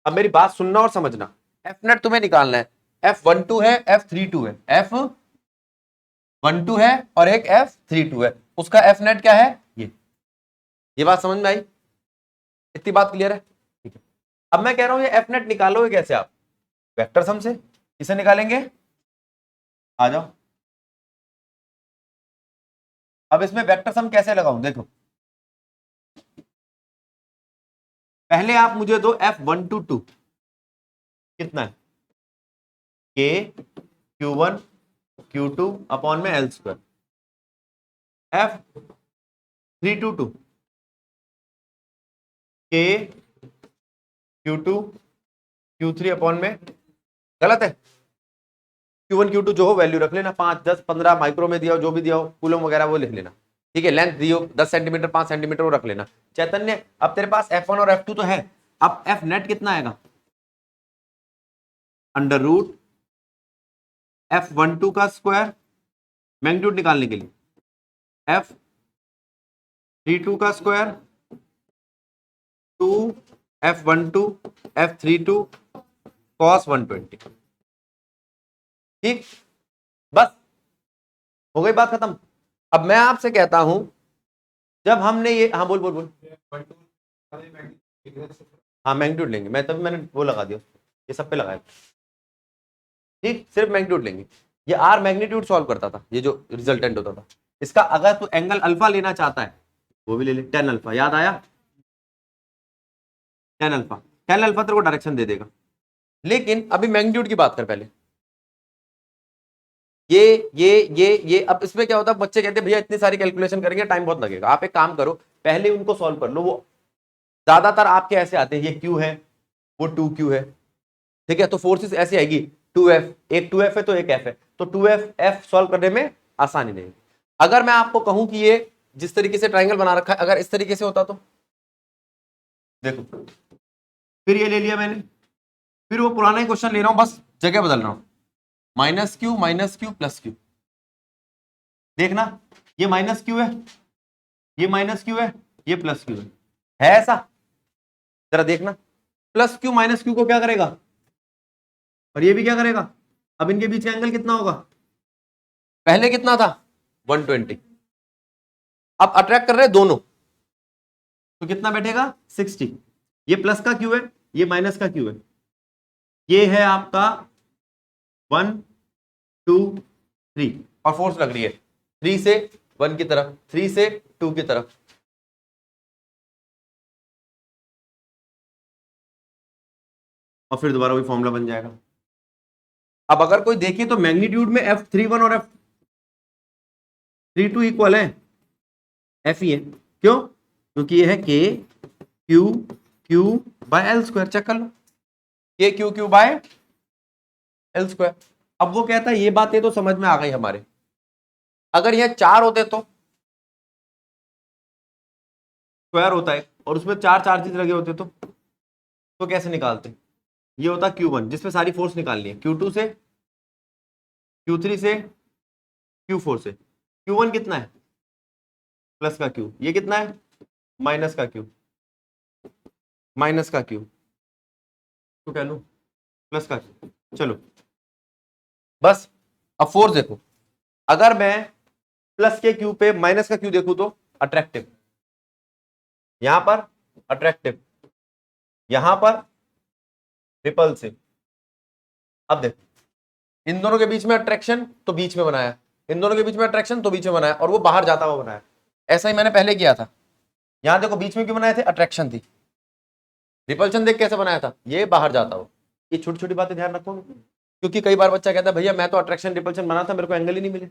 अब मेरी बात सुनना और समझना, एफ नेट तुम्हें निकालना है। F12 है, F32 है, F12 है और एक F32 है, उसका एफ नेट क्या है? ये बात समझ में आई? इतनी बात क्लियर है? ठीक है। अब मैं कह रहा हूं ये एफ नेट निकालोगे कैसे आप? वेक्टर सम से। इसे निकालेंगे, आ जाओ। अब इसमें वेक्टर सम कैसे लगाऊं, देखो पहले आप मुझे दो F122 कितना है, K Q1 Q2 अपॉन में L square, F322 K Q2 Q3 upon में, गलत है, Q1 Q2 जो हो वैल्यू रख लेना, 5 10 15 माइक्रो में दिया हो, जो भी दिया हो कूलम वगैरह वो लिख लेना, ठीक है। लेंथ दियो 10 सेंटीमीटर 5 सेंटीमीटर वो रख लेना। चैतन्य अब तेरे पास F1 और F2 तो है, अब F नेट कितना आएगा? अंडर रूट F12 का स्क्वायर, मैग्नीट्यूड निकालने के लिए, F32 का स्क्वायर 2 F12 F32 cos 120। ठीक, बस हो गई बात खत्म। अब मैं आपसे कहता हूं, जब हमने ये, हाँ बोल बोल बोल, हाँ मैग्नीट्यूड लेंगे, मैं तभी मैंने वो लगा दिया, ये सब पे लगाया, ठीक, सिर्फ मैग्नीट्यूड लेंगे। ये आर मैग्नीट्यूड सॉल्व करता था, ये जो रिजल्टेंट होता था इसका। अगर तू एंगल अल्फा लेना चाहता है वो भी ले ले, टेन अल्फा, याद आया? टेन अल्फा, टेन अल्फा तेरे को डायरेक्शन दे देगा। लेकिन अभी मैग्नीट्यूड की बात कर पहले। ये अब इसमें क्या होता है, बच्चे कहते हैं भैया इतनी सारी कैलकुलेशन करेंगे टाइम बहुत लगेगा। आप एक काम करो, पहले उनको सॉल्व कर लो। वो ज्यादातर आपके ऐसे आते हैं, ये क्यू है वो 2Q है, ठीक है। तो फोर्सेस ऐसी आएगी 2F, एक 2F है तो एक F है, तो 2F F सॉल्व करने में आसानी नहीं। अगर मैं आपको कहूं कि ये जिस तरीके से ट्राइंगल बना रखा है अगर इस तरीके से होता तो देखो, फिर ये ले लिया मैंने, फिर वो पुराना ही क्वेश्चन ले रहा हूं, बस जगह बदल रहा हूं, -Q प्लस Q। देखना ये -Q है, ये -Q है, ये +Q है ऐसा? जरा देखना, +Q -Q को क्या करेगा, और ये भी क्या करेगा? अब इनके बीच का एंगल कितना होगा? पहले कितना था? 120। अब अट्रैक्ट कर रहे हैं दोनों, तो कितना बैठेगा? 60। ये प्लस का Q है, ये माइनस का Q है। ये है आपका 1 2 3, और फोर्स लग रही है 3 से 1 की तरफ, 3 से 2 की तरफ। और फिर दोबारा वही फॉर्मूला बन जाएगा। अब अगर कोई देखे तो मैग्नीट्यूड में F31 और F32 इक्वल है, F ही है। क्यों? क्योंकि ये है K Q Q by L square, check कर लो, K Q Q by L square. अब वो कहता है ये बातें तो समझ में आ गई हमारे, अगर यह 4 होते तो स्क्वायर होता है और उसमें 4 चार्जेस लगे होते तो कैसे निकालते? ये होता Q1 जिसमें सारी फोर्स निकालनी है, Q2 से, Q3 से, Q4 से। Q1 कितना है? प्लस का Q। ये कितना है? माइनस का Q। माइनस का Q तो कह लो प्लस का Q। चलो बस। अब फोर्स देखो, अगर मैं प्लस के Q पे माइनस का Q देखूं तो अट्रैक्टिव, यहां पर अट्रैक्टिव, यहां पर रिपल्सिव। अब देखो, इन दोनों के बीच में अट्रैक्शन तो बीच में बनाया, इन दोनों के बीच में अट्रैक्शन तो बीच में बनाया, और वो बाहर जाता हुआ बनाया। ऐसा ही मैंने पहले किया था। यहां देखो बीच में क्यों बनाए थे? अट्रैक्शन थी। रिपल्शन देख कैसे बनाया था? ये बाहर जाता हो। ये छोटी छोटी बातें ध्यान रखोगे, क्योंकि कई बार बच्चा कहता है भैया मैं तो अट्रैक्शन रिपल्शन बना था, मेरे को एंगल ही नहीं मिले।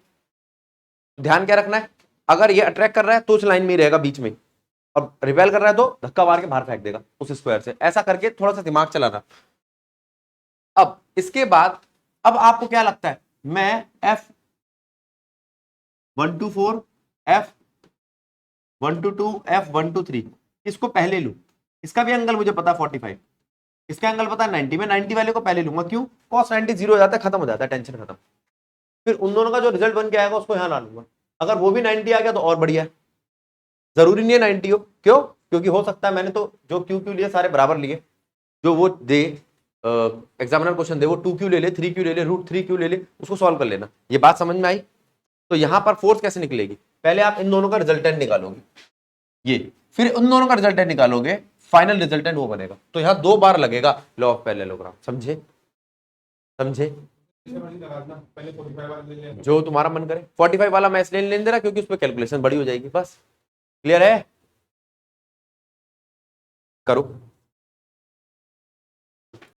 ध्यान क्या रखना है, अगर ये अट्रैक्ट कर रहा है तो उस लाइन में ही रहेगा बीच में, और रिपेल कर रहा है तो धक्का मार के बाहर फेंक देगा उस स्क्वायर से। ऐसा करके थोड़ा सा दिमाग चलाना। अब इसके बाद, अब आपको क्या लगता है, मैं F1 to 4, F1 to 2, F1 to 3 इसको पहले लूं, इसका भी एंगल मुझे पता 45, इसका एंगल पता है 90, मैं 90 वाले को पहले लूंगा। क्यों? cos 90 जीरो हो जाता है, खत्म हो जाता है, टेंशन खत्म। फिर उन दोनों का जो रिजल्ट बन के आएगा उसको यहां ला लूंगा। अगर वो भी 90 आ गया तो और बढ़िया है, जरूरी नहीं है 90 हो। क्यों? क्योंकि हो सकता है मैंने तो जो क्यू लिए सारे बराबर लिए, जो वो दे एग्जामिनर क्वेश्चन दे वो 2Q ले ले, 3Q ले ले, √3Q ले ले, उसको सॉल्व कर लेना। ये बात समझ में आई? तो यहां पर फोर्स कैसे निकलेगी, पहले आप इन दोनों का रिजल्टेंट निकालोगे, ये, फिर उन दोनों का रिजल्टेंट निकालोगे, फाइनल रिजल्टेंट वो बनेगा। तो यहां 2 बार लगेगा लॉ ऑफ पैरेललोग्राम। समझे? समझे? जो तुम्हारा मन करे। 45 वाला मैं इसलिए नहीं दे रहा क्योंकि उस पर कैलकुलेशन बड़ी हो जाएगी। बस क्लियर है? करो।